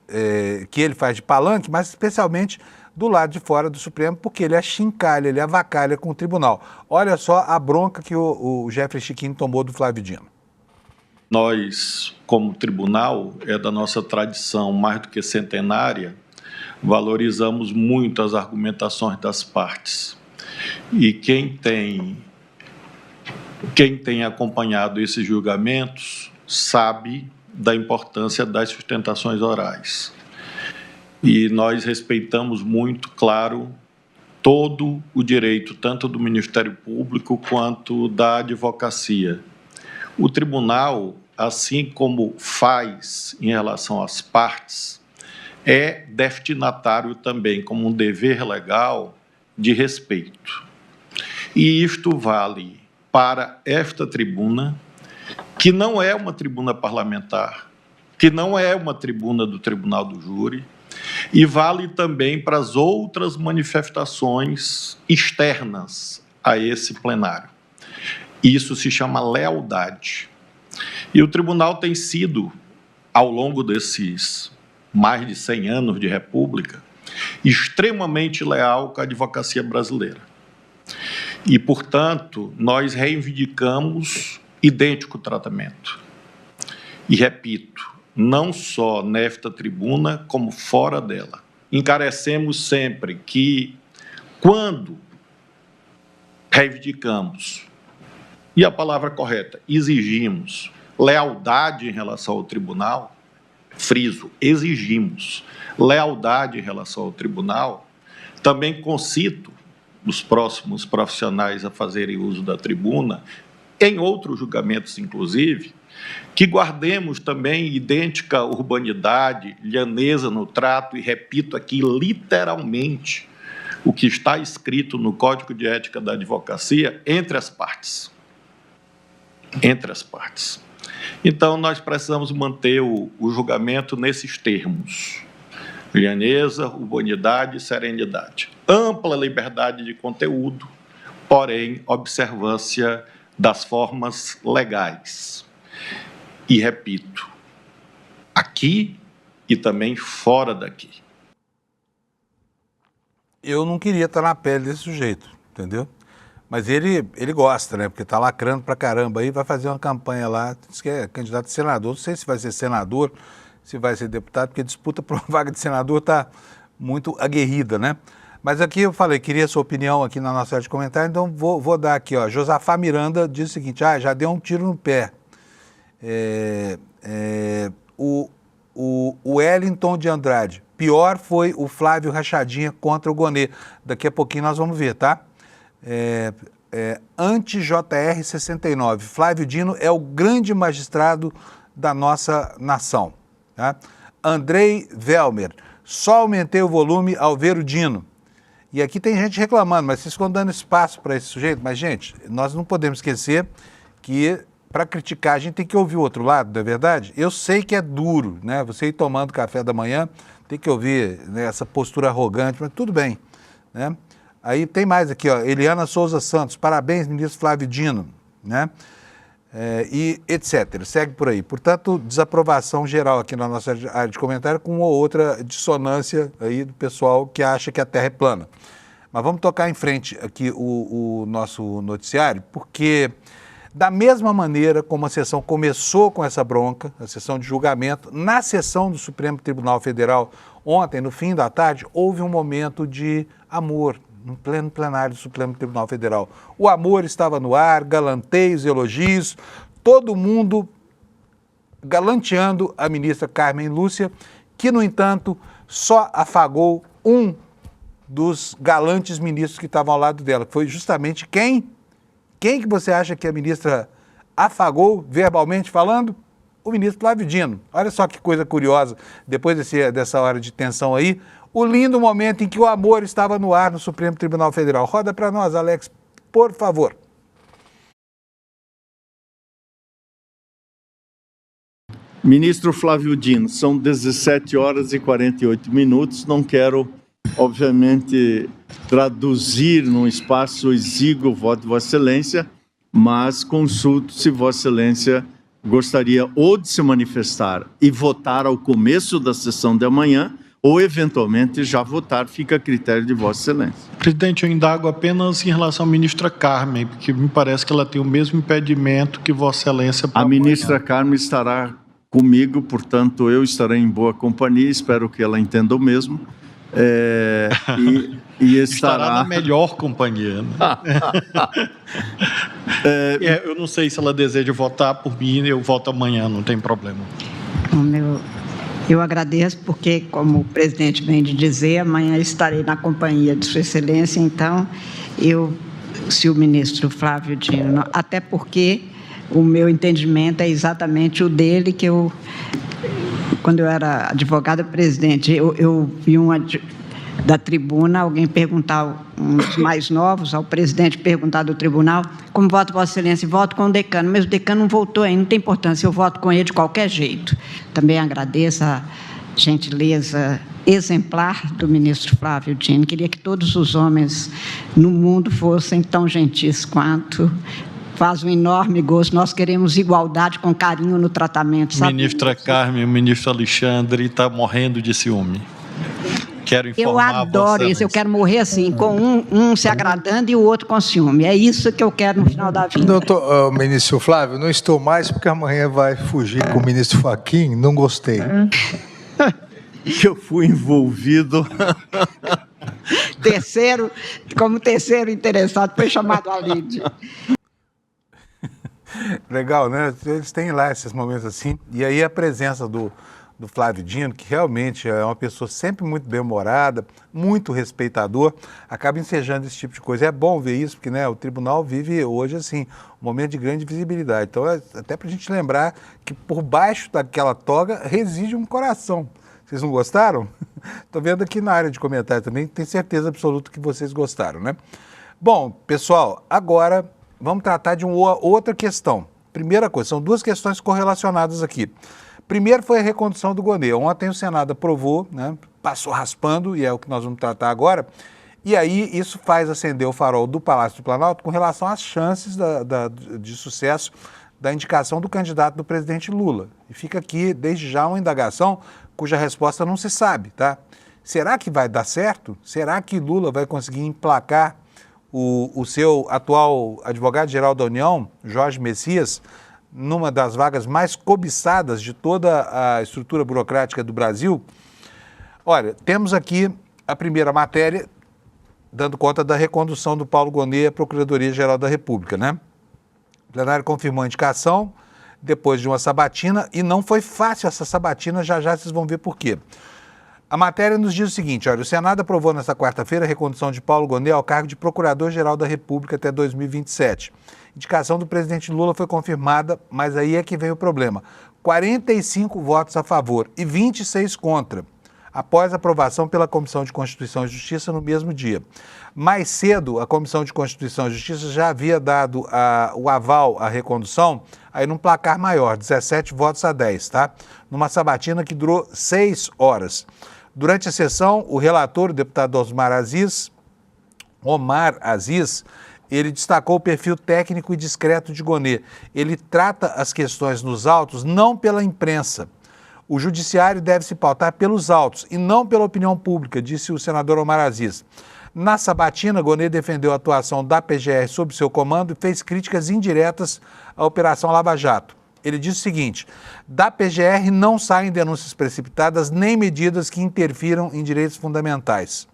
de palanque, mas especialmente do lado de fora do Supremo, porque ele achincalha, ele avacalha com o tribunal. Olha só a bronca que o Jeffrey Schichini tomou do Flávio Dino. Nós, como tribunal, é da nossa tradição mais do que centenária, valorizamos muito as argumentações das partes. E quem tem acompanhado esses julgamentos sabe da importância das sustentações orais. E nós respeitamos muito, claro, todo o direito, tanto do Ministério Público quanto da advocacia. O tribunal, assim como faz em relação às partes, é destinatário também, como um dever legal, de respeito. E isto vale para esta tribuna, que não é uma tribuna parlamentar, que não é uma tribuna do Tribunal do Júri, e vale também para as outras manifestações externas a esse plenário. Isso se chama lealdade. E o tribunal tem sido, ao longo desses mais de 100 anos de república, extremamente leal com a advocacia brasileira. E, portanto, nós reivindicamos idêntico tratamento. E, repito, não só nesta tribuna, como fora dela. Encarecemos sempre que, quando reivindicamos, e a palavra correta, exigimos lealdade em relação ao tribunal, friso, exigimos lealdade em relação ao tribunal, também concito os próximos profissionais a fazerem uso da tribuna, em outros julgamentos, inclusive, que guardemos também idêntica urbanidade, lhaneza no trato, e repito aqui literalmente o que está escrito no Código de Ética da Advocacia entre as partes. Entre as partes. Então, nós precisamos manter o julgamento nesses termos: lhaneza, urbanidade e serenidade. Ampla liberdade de conteúdo, porém, observância das formas legais. E, repito, aqui e também fora daqui. Eu não queria estar na pele desse sujeito, entendeu? Mas ele gosta, né? Porque está lacrando pra caramba aí, vai fazer uma campanha lá, diz que é candidato a senador. Não sei se vai ser senador, se vai ser deputado, porque a disputa por uma vaga de senador está muito aguerrida, né? Mas aqui eu falei, queria a sua opinião aqui na nossa área de comentário, então vou dar aqui, ó. Josafá Miranda diz o seguinte: já deu um tiro no pé. O Wellington de Andrade: pior foi o Flávio Rachadinha contra o Gonê. Daqui a pouquinho nós vamos ver, tá? Anti-JR 69, Flávio Dino é o grande magistrado da nossa nação, tá? Andrei Velmer: só aumentei o volume ao ver o Dino. E aqui tem gente reclamando, mas vocês ficam dando espaço para esse sujeito. Mas, gente, nós não podemos esquecer que, para criticar, a gente tem que ouvir o outro lado, não é verdade? Eu sei que é duro, né? Você ir tomando café da manhã, tem que ouvir, né, essa postura arrogante, mas tudo bem, né? Aí tem mais aqui, ó, Eliana Souza Santos: parabéns, ministro Flávio Dino, né? E etc. Segue por aí. Portanto, desaprovação geral aqui na nossa área de comentário, com uma ou outra dissonância aí do pessoal que acha que a Terra é plana. Mas vamos tocar em frente aqui o nosso noticiário, porque da mesma maneira como a sessão começou com essa bronca, a sessão de julgamento, na sessão do Supremo Tribunal Federal, ontem, no fim da tarde, houve um momento de amor, no pleno plenário do Supremo Tribunal Federal. O amor estava no ar, galanteios, elogios, todo mundo galanteando a ministra Carmen Lúcia, que, no entanto, só afagou um dos galantes ministros que estavam ao lado dela, que foi justamente quem? Quem que você acha que a ministra afagou, verbalmente falando? O ministro Flávio Dino. Olha só que coisa curiosa, depois dessa hora de tensão aí, o lindo momento em que o amor estava no ar no Supremo Tribunal Federal. Roda para nós, Alex, por favor. Ministro Flávio Dino, são 17 horas e 48 minutos. Não quero, obviamente, traduzir num espaço exíguo o voto de Vossa Excelência, mas consulto se Vossa Excelência gostaria ou de se manifestar e votar ao começo da sessão de amanhã, ou, eventualmente, já votar, fica a critério de Vossa Excelência. Presidente, eu indago apenas em relação à ministra Carmen, porque me parece que ela tem o mesmo impedimento que Vossa Excelência. A ministra Carmen estará comigo, portanto, eu estarei em boa companhia, espero que ela entenda o mesmo. E estará na melhor companhia, né? Eu não sei se ela deseja votar por mim, eu voto amanhã, não tem problema. Eu agradeço porque, como o presidente vem de dizer, amanhã estarei na companhia de Sua Excelência, então, se o ministro Flávio Dino, até porque o meu entendimento é exatamente o dele, que quando eu era advogada presidente, eu vi da tribuna alguém perguntar, um dos mais novos, ao presidente perguntar do tribunal: como voto Vossa Excelência? Voto com o decano, mas o decano não votou ainda, não tem importância, eu voto com ele de qualquer jeito. Também agradeço a gentileza exemplar do ministro Flávio Dino. Queria que todos os homens no mundo fossem tão gentis quanto. Faz um enorme gosto. Nós queremos igualdade com carinho no tratamento. Sabe? Ministra Carmen, o ministro Alexandre está morrendo de ciúme. Quero Eu informar adoro Vossa isso, eu Excelência. quero morrer assim, com um se agradando e o outro com ciúme. É isso que eu quero no final da vida. Doutor, ministro Flávio, não estou mais porque amanhã vai fugir com o ministro Fachin, não gostei. Que eu fui envolvido. Como terceiro interessado, foi chamado Alídio. Legal, né? Eles têm lá esses momentos assim. E aí a presença do Flávio Dino, que realmente é uma pessoa sempre muito bem-humorada, muito respeitador, acaba ensejando esse tipo de coisa. É bom ver isso, porque, né, o tribunal vive hoje, assim, um momento de grande visibilidade. Então, até para a gente lembrar que por baixo daquela toga reside um coração. Vocês não gostaram? Estou vendo aqui na área de comentário também, tenho certeza absoluta que vocês gostaram, né? Bom, pessoal, agora vamos tratar de uma outra questão. Primeira coisa, são duas questões correlacionadas aqui. Primeiro foi a recondução do Gonê. Ontem o Senado aprovou, né, passou raspando, e é o que nós vamos tratar agora. E aí isso faz acender o farol do Palácio do Planalto com relação às chances de sucesso da indicação do candidato do presidente Lula. E fica aqui, desde já, uma indagação cuja resposta não se sabe, tá? Será que vai dar certo? Será que Lula vai conseguir emplacar o seu atual advogado-geral da União, Jorge Messias, numa das vagas mais cobiçadas de toda a estrutura burocrática do Brasil? Olha, temos aqui a primeira matéria dando conta da recondução do Paulo Gonê à Procuradoria-Geral da República, né? O plenário confirmou a indicação depois de uma sabatina, e não foi fácil essa sabatina, já já vocês vão ver por quê. A matéria nos diz o seguinte, olha, o Senado aprovou nesta quarta-feira a recondução de Paulo Gonê ao cargo de Procurador-Geral da República até 2027. A indicação do presidente Lula foi confirmada, mas aí é que vem o problema. 45 votos a favor e 26 contra, após a aprovação pela Comissão de Constituição e Justiça no mesmo dia. Mais cedo, a Comissão de Constituição e Justiça já havia dado o aval à recondução, aí num placar maior, 17 votos a 10, tá? Numa sabatina que durou 6 horas. Durante a sessão, o relator, o deputado Omar Aziz, ele destacou o perfil técnico e discreto de Gonê. Ele trata as questões nos autos não pela imprensa. O judiciário deve se pautar pelos autos e não pela opinião pública, disse o senador Omar Aziz. Na sabatina, Gonê defendeu a atuação da PGR sob seu comando e fez críticas indiretas à Operação Lava Jato. Ele disse o seguinte: da PGR não saem denúncias precipitadas nem medidas que interfiram em direitos fundamentais.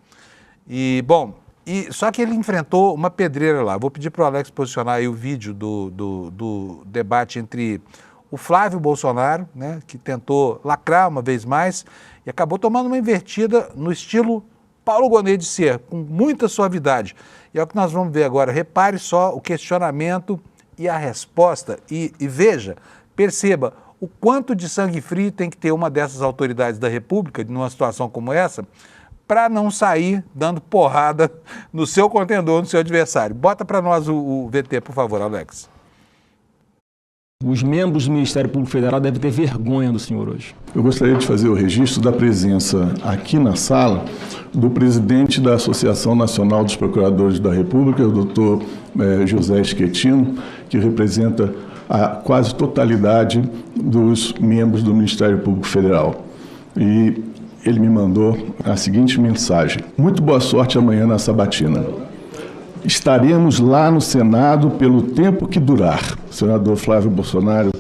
Só que ele enfrentou uma pedreira lá. Vou pedir para o Alex posicionar aí o vídeo do debate entre o Flávio Bolsonaro, né, que tentou lacrar uma vez mais e acabou tomando uma invertida no estilo Paulo Gonê de ser, com muita suavidade. E é o que nós vamos ver agora. Repare só o questionamento e a resposta e veja, perceba o quanto de sangue frio tem que ter uma dessas autoridades da República, numa situação como essa, para não sair dando porrada no seu contendor, no seu adversário. Bota para nós o VT, por favor, Alex. Os membros do Ministério Público Federal devem ter vergonha do senhor hoje. Eu gostaria de fazer o registro da presença aqui na sala do presidente da Associação Nacional dos Procuradores da República, o doutor José Schettino, que representa a quase totalidade dos membros do Ministério Público Federal. E ele me mandou a seguinte mensagem: muito boa sorte amanhã na sabatina. Estaremos lá no Senado pelo tempo que durar. Senador Flávio Bolsonaro,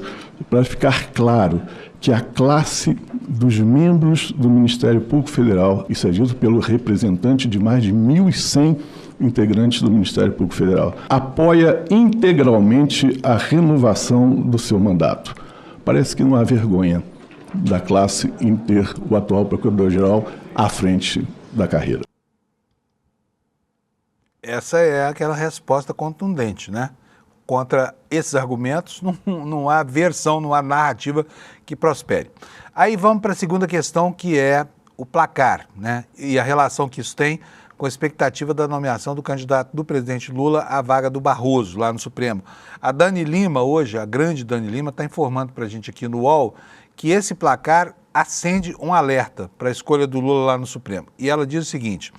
para ficar claro que a classe dos membros do Ministério Público Federal, isso é dito pelo representante de mais de 1.100 integrantes do Ministério Público Federal, apoia integralmente a renovação do seu mandato. Parece que não há vergonha da classe em ter o atual Procurador-Geral à frente da carreira. Essa é aquela resposta contundente, né? Contra esses argumentos não há versão, não há narrativa que prospere. Aí vamos para a segunda questão, que é o placar, né? E a relação que isso tem com a expectativa da nomeação do candidato do presidente Lula à vaga do Barroso, lá no Supremo. A Dani Lima, hoje, a grande Dani Lima, está informando para a gente aqui no UOL que esse placar acende um alerta para a escolha do Lula lá no Supremo. E ela diz o seguinte: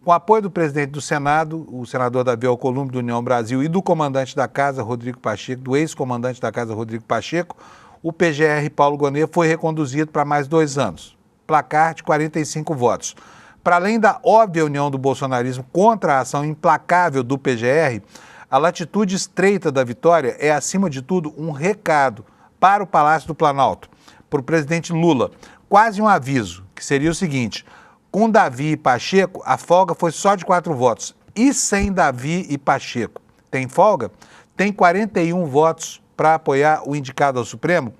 com apoio do presidente do Senado, o senador Davi Alcolumbre, do União Brasil, e do comandante da Casa, Rodrigo Pacheco, do ex-comandante da Casa, Rodrigo Pacheco, o PGR Paulo Gonê foi reconduzido para mais 2 anos. Placar de 45 votos. Para além da óbvia união do bolsonarismo contra a ação implacável do PGR, a latitude estreita da vitória é, acima de tudo, um recado para o Palácio do Planalto, para o presidente Lula, quase um aviso, que seria o seguinte: com Davi e Pacheco, a folga foi só de 4 votos. E sem Davi e Pacheco, tem folga? Tem 41 votos para apoiar o indicado ao Supremo?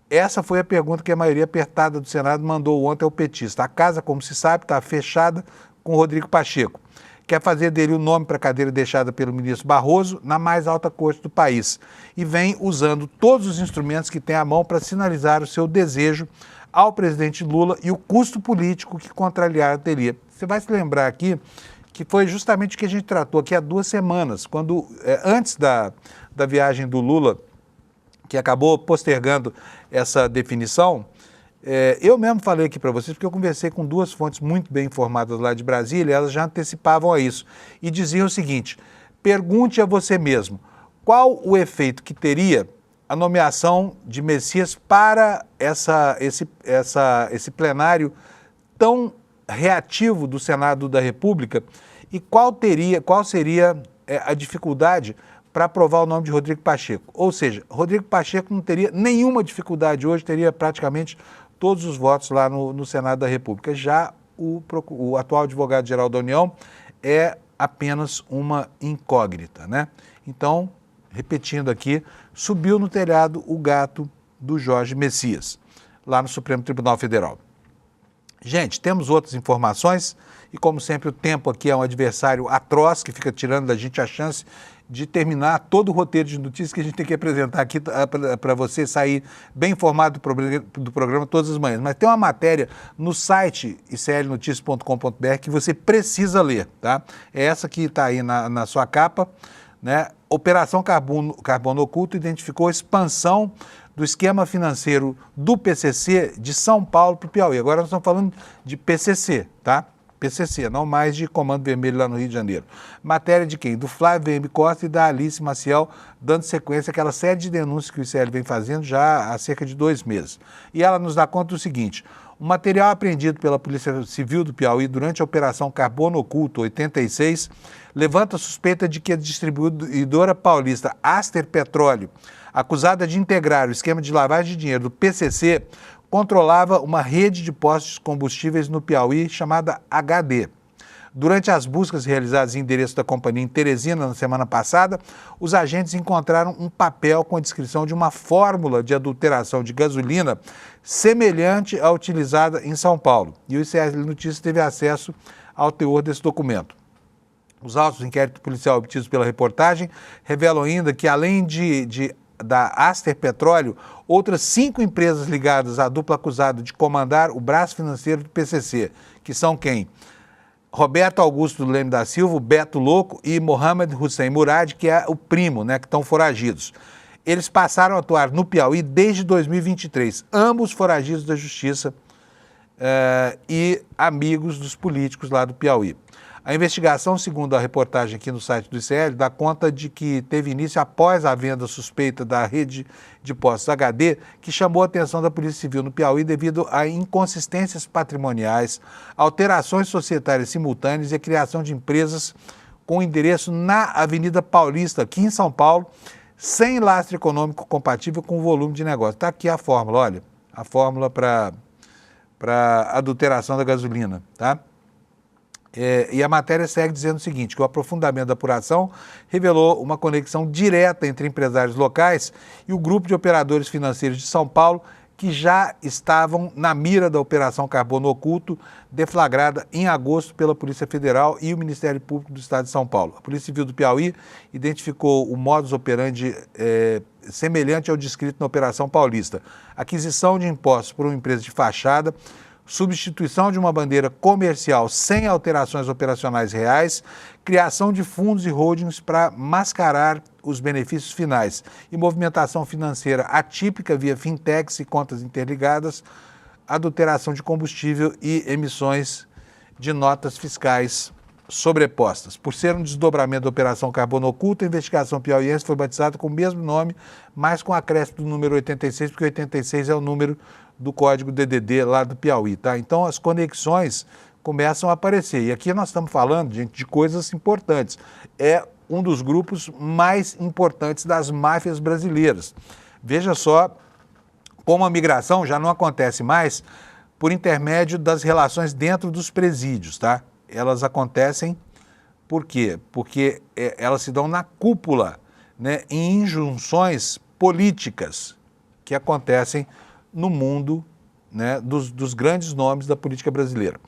Essa foi a pergunta que a maioria apertada do Senado mandou ontem ao petista. A casa, como se sabe, está fechada com Rodrigo Pacheco. Quer fazer dele o nome para a cadeira deixada pelo ministro Barroso na mais alta corte do país. E vem usando todos os instrumentos que tem à mão para sinalizar o seu desejo ao presidente Lula e o custo político que contrariar teria. Você vai se lembrar aqui que foi justamente o que a gente tratou aqui há 2 semanas, quando, antes da viagem do Lula, que acabou postergando essa definição, eu mesmo falei aqui para vocês, porque eu conversei com 2 fontes muito bem informadas lá de Brasília, elas já antecipavam a isso, e diziam o seguinte: pergunte a você mesmo, qual o efeito que teria a nomeação de Messias para esse plenário tão reativo do Senado da República, e qual seria a dificuldade para aprovar o nome de Rodrigo Pacheco. Ou seja, Rodrigo Pacheco não teria nenhuma dificuldade hoje, teria praticamente todos os votos lá no Senado da República. Já o atual advogado-geral da União é apenas uma incógnita, né? Então, repetindo aqui, subiu no telhado o gato do Jorge Messias, lá no Supremo Tribunal Federal. Gente, temos outras informações e, como sempre, o tempo aqui é um adversário atroz que fica tirando da gente a chance de terminar todo o roteiro de notícias que a gente tem que apresentar aqui para você sair bem informado do programa todas as manhãs. Mas tem uma matéria no site iclnoticias.com.br que você precisa ler, tá? É essa que está aí na sua capa, né? Operação Carbono Oculto identificou expansão do esquema financeiro do PCC de São Paulo para o Piauí. Agora nós estamos falando de PCC, tá? PCC, não mais de Comando Vermelho lá no Rio de Janeiro. Matéria de quem? Do Flávio M. Costa e da Alice Maciel, dando sequência àquela série de denúncias que o ICL vem fazendo já há cerca de 2 meses. E ela nos dá conta do seguinte: o material apreendido pela Polícia Civil do Piauí durante a Operação Carbono Oculto 86 levanta a suspeita de que a distribuidora paulista Aster Petróleo, acusada de integrar o esquema de lavagem de dinheiro do PCC, controlava uma rede de postos de combustíveis no Piauí chamada HD. Durante as buscas realizadas em endereço da companhia em Teresina na semana passada, os agentes encontraram um papel com a descrição de uma fórmula de adulteração de gasolina semelhante à utilizada em São Paulo. E o ICL Notícias teve acesso ao teor desse documento. Os autos do inquérito policial obtidos pela reportagem revelam ainda que, além da Aster Petróleo, outras 5 empresas ligadas à dupla acusada de comandar o braço financeiro do PCC, que são quem? Roberto Augusto do Leme da Silva, o Beto Louco, e Mohamed Hussein Murad, que é o primo, né, que estão foragidos. Eles passaram a atuar no Piauí desde 2023, ambos foragidos da Justiça e amigos dos políticos lá do Piauí. A investigação, segundo a reportagem aqui no site do ICL, dá conta de que teve início após a venda suspeita da rede de postos HD, que chamou a atenção da Polícia Civil no Piauí devido a inconsistências patrimoniais, alterações societárias simultâneas e a criação de empresas com endereço na Avenida Paulista, aqui em São Paulo, sem lastro econômico compatível com o volume de negócio. Está aqui a fórmula, olha, a fórmula para adulteração da gasolina, tá? E a matéria segue dizendo o seguinte, que o aprofundamento da apuração revelou uma conexão direta entre empresários locais e o grupo de operadores financeiros de São Paulo, que já estavam na mira da Operação Carbono Oculto, deflagrada em agosto pela Polícia Federal e o Ministério Público do Estado de São Paulo. A Polícia Civil do Piauí identificou o modus operandi semelhante ao descrito na Operação Paulista: aquisição de impostos por uma empresa de fachada, substituição de uma bandeira comercial sem alterações operacionais reais, criação de fundos e holdings para mascarar os benefícios finais e movimentação financeira atípica via fintechs e contas interligadas, adulteração de combustível e emissões de notas fiscais sobrepostas. Por ser um desdobramento da Operação Carbono Oculto, a investigação piauiense foi batizada com o mesmo nome, mas com acréscimo do número 86, porque 86 é o número do código DDD lá do Piauí, tá? Então, as conexões começam a aparecer. E aqui nós estamos falando, gente, de coisas importantes. É um dos grupos mais importantes das máfias brasileiras. Veja só como a migração já não acontece mais por intermédio das relações dentro dos presídios, tá? Elas acontecem por quê? Porque elas se dão na cúpula, né, em injunções políticas que acontecem no mundo, né, dos grandes nomes da política brasileira.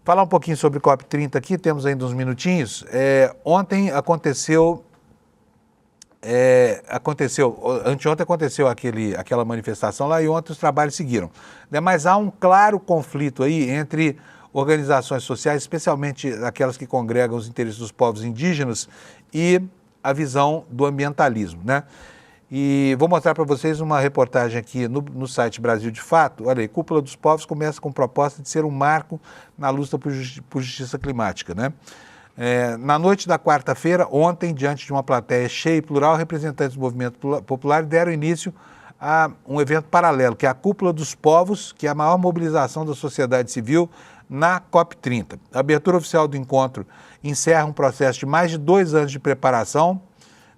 Falar um pouquinho sobre o COP30 aqui, temos ainda uns minutinhos. Ontem anteontem aconteceu aquela manifestação lá e ontem os trabalhos seguiram. Né? Mas há um claro conflito aí entre organizações sociais, especialmente aquelas que congregam os interesses dos povos indígenas e a visão do ambientalismo, né? E vou mostrar para vocês uma reportagem aqui no site Brasil de Fato. Olha aí, Cúpula dos Povos começa com proposta de ser um marco na luta por justiça climática, né? Na noite da quarta-feira, ontem, diante de uma plateia cheia e plural, representantes do movimento popular deram início a um evento paralelo, que é a Cúpula dos Povos, que é a maior mobilização da sociedade civil na COP30. A abertura oficial do encontro encerra um processo de mais de 2 anos de preparação,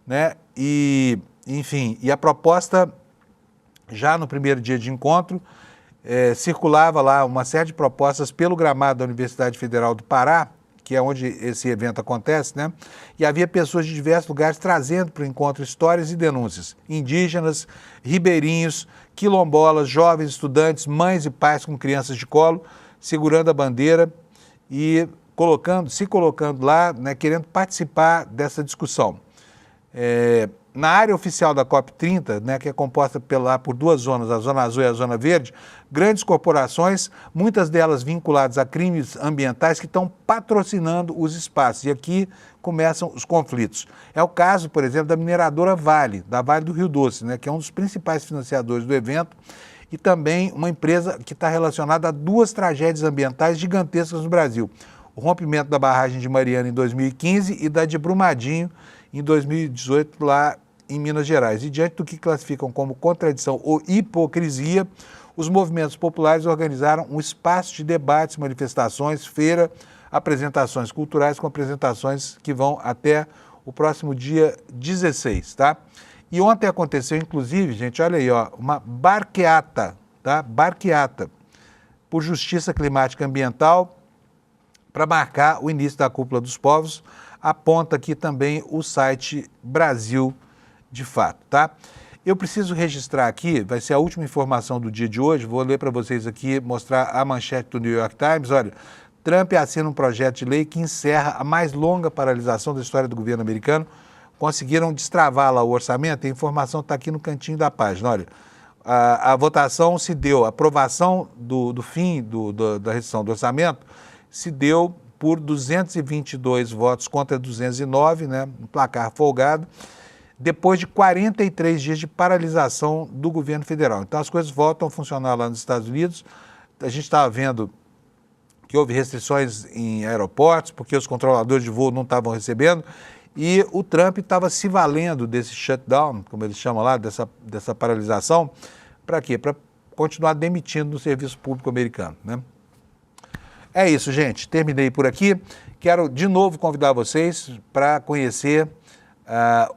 né? E a proposta, já no primeiro dia de encontro, circulava lá uma série de propostas pelo gramado da Universidade Federal do Pará, que é onde esse evento acontece, né? E havia pessoas de diversos lugares trazendo para o encontro histórias e denúncias. Indígenas, ribeirinhos, quilombolas, jovens, estudantes, mães e pais com crianças de colo, segurando a bandeira e se colocando lá, né, querendo participar dessa discussão. Na área oficial da COP30, né, que é composta por 2 zonas, a Zona Azul e a Zona Verde, grandes corporações, muitas delas vinculadas a crimes ambientais, que estão patrocinando os espaços. E aqui começam os conflitos. É o caso, por exemplo, da mineradora Vale, da Vale do Rio Doce, né, que é um dos principais financiadores do evento, e também uma empresa que está relacionada a 2 tragédias ambientais gigantescas no Brasil. O rompimento da barragem de Mariana em 2015 e da de Brumadinho em 2018 lá em Minas Gerais. E diante do que classificam como contradição ou hipocrisia, os movimentos populares organizaram um espaço de debates, manifestações, feira, apresentações culturais, com apresentações que vão até o próximo dia 16, tá? E ontem aconteceu, inclusive, gente, olha aí, ó, uma barqueata, tá? Barqueata por justiça climática e ambiental para marcar o início da Cúpula dos Povos. Aponta aqui também o site Brasil de Fato, tá? Eu preciso registrar aqui, vai ser a última informação do dia de hoje, vou ler para vocês aqui, mostrar a manchete do New York Times. Olha, Trump assina um projeto de lei que encerra a mais longa paralisação da história do governo americano. Conseguiram destravar lá o orçamento, a informação está aqui no cantinho da página. Olha, a votação se deu, a aprovação do fim da restrição do orçamento se deu por 222 votos contra 209, né, um placar folgado, depois de 43 dias de paralisação do governo federal. Então as coisas voltam a funcionar lá nos Estados Unidos. A gente estava vendo que houve restrições em aeroportos, porque os controladores de voo não estavam recebendo, e o Trump estava se valendo desse shutdown, como eles chamam lá, dessa paralisação, para quê? Para continuar demitindo no serviço público americano, né? É isso, gente. Terminei por aqui. Quero de novo convidar vocês para conhecer a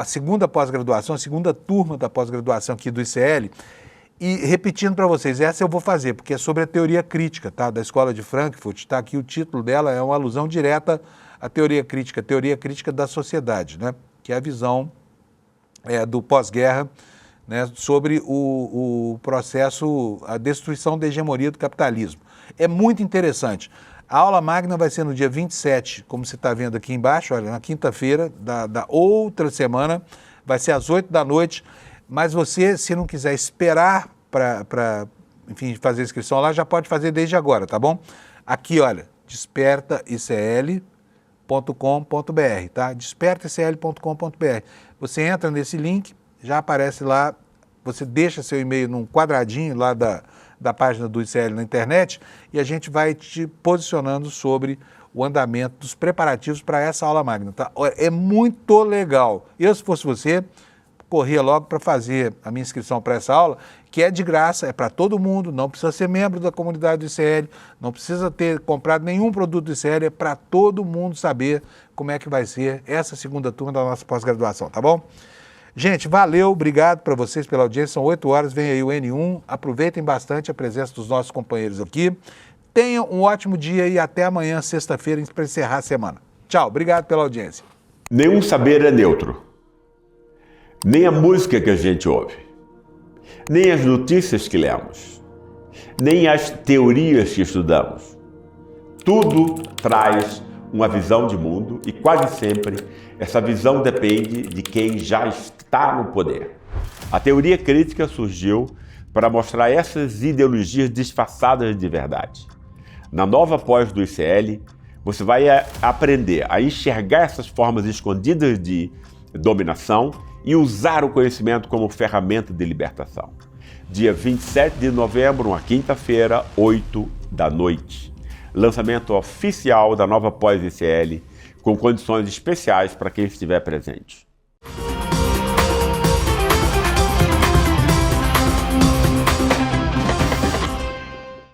segunda pós-graduação, a segunda turma da pós-graduação aqui do ICL. E repetindo para vocês, essa eu vou fazer, porque é sobre a teoria crítica, tá? Da Escola de Frankfurt. Está aqui o título dela, é uma alusão direta à teoria crítica da sociedade, né? Que é a visão do pós-guerra, né? Sobre o processo, a destruição da hegemonia do capitalismo. É muito interessante. A aula magna vai ser no dia 27, como você está vendo aqui embaixo, olha, na quinta-feira da outra semana, vai ser às 8 da noite, mas você, se não quiser esperar para fazer a inscrição lá, já pode fazer desde agora, tá bom? Aqui, olha, despertaicl.com.br, tá? despertaicl.com.br. Você entra nesse link, já aparece lá, você deixa seu e-mail num quadradinho lá da página do ICL na internet e a gente vai te posicionando sobre o andamento dos preparativos para essa aula magna, tá? É muito legal. Eu, se fosse você, corria logo para fazer a minha inscrição para essa aula, que é de graça, é para todo mundo, não precisa ser membro da comunidade do ICL, não precisa ter comprado nenhum produto do ICL, é para todo mundo saber como é que vai ser essa segunda turma da nossa pós-graduação, tá bom? Gente, valeu, obrigado para vocês pela audiência, são 8 horas, vem aí o N1, aproveitem bastante a presença dos nossos companheiros aqui, tenham um ótimo dia e até amanhã, sexta-feira, para encerrar a semana. Tchau, obrigado pela audiência. Nenhum saber é neutro, nem a música que a gente ouve, nem as notícias que lemos, nem as teorias que estudamos. Tudo traz uma visão de mundo e quase sempre essa visão depende de quem já está no poder. A teoria crítica surgiu para mostrar essas ideologias disfarçadas de verdade. Na nova pós do ICL, você vai aprender a enxergar essas formas escondidas de dominação e usar o conhecimento como ferramenta de libertação. Dia 27 de novembro, uma quinta-feira, 8 da noite. Lançamento oficial da nova pós-ICL, com condições especiais para quem estiver presente.